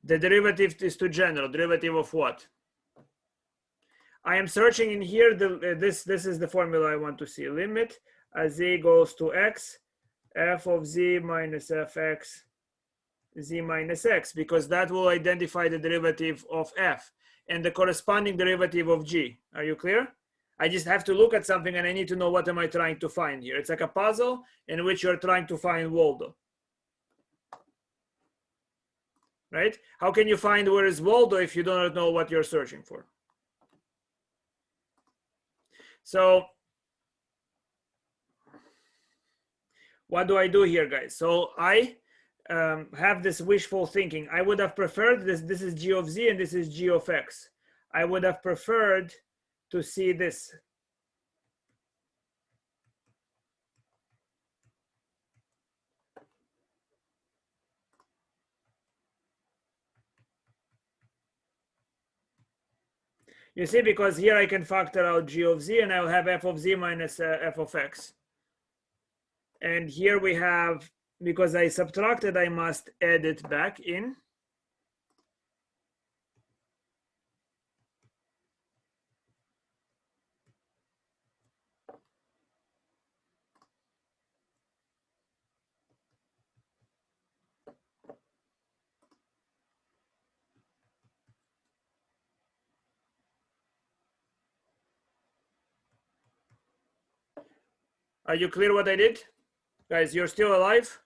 The derivative is too general. Derivative of what? I am searching in here. This is the formula I want to see. Limit as z goes to x, f of z minus fx z minus x, because that will identify the derivative of f and the corresponding derivative of g. Are you clear? I just have to look at something and I need to know what am I trying to find here. It's like a puzzle in which you're trying to find Waldo. Right? How can you find where is Waldo if you do not know what you're searching for? So what do I do here, guys? So I have this wishful thinking. I would have preferred this. This is g of z and this is g of x. I would have preferred to see this. You see, because here I can factor out g of z and I'll have f of z minus f of x. And here we have, because I subtracted, I must add it back in. Are you clear what I did? Guys, you're still alive?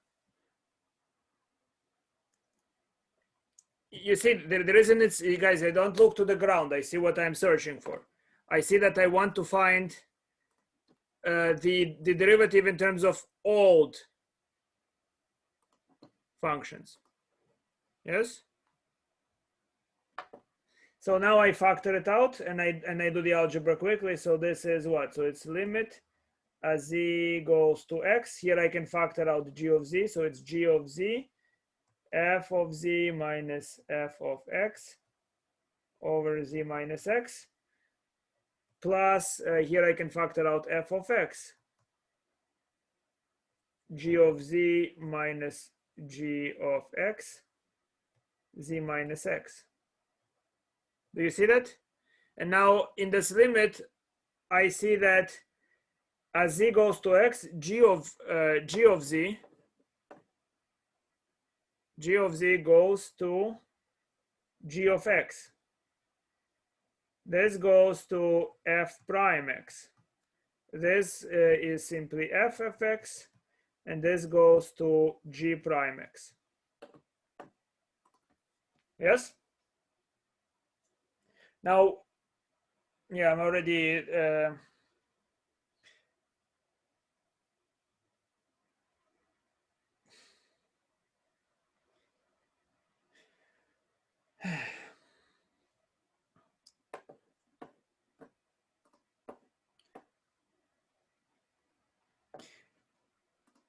You see, the reason it's, guys, I don't look to the ground. I see what I'm searching for. I see that I want to find the derivative in terms of old functions. Yes? So now I factor it out and I do the algebra quickly. So this is what? So it's limit as z goes to x. Here I can factor out g of z. So it's g of z, f of z minus f of x over z minus x. Plus, here I can factor out f of x, g of z minus g of x, z minus x. Do you see that? And now in this limit, I see that as z goes to x, g of z goes to g of x. This goes to f prime x. This is simply f of x, and this goes to g prime x. Yes? Now, yeah, I'm already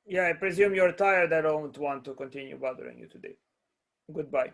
yeah, I presume you're tired. I don't want to continue bothering you today. Goodbye.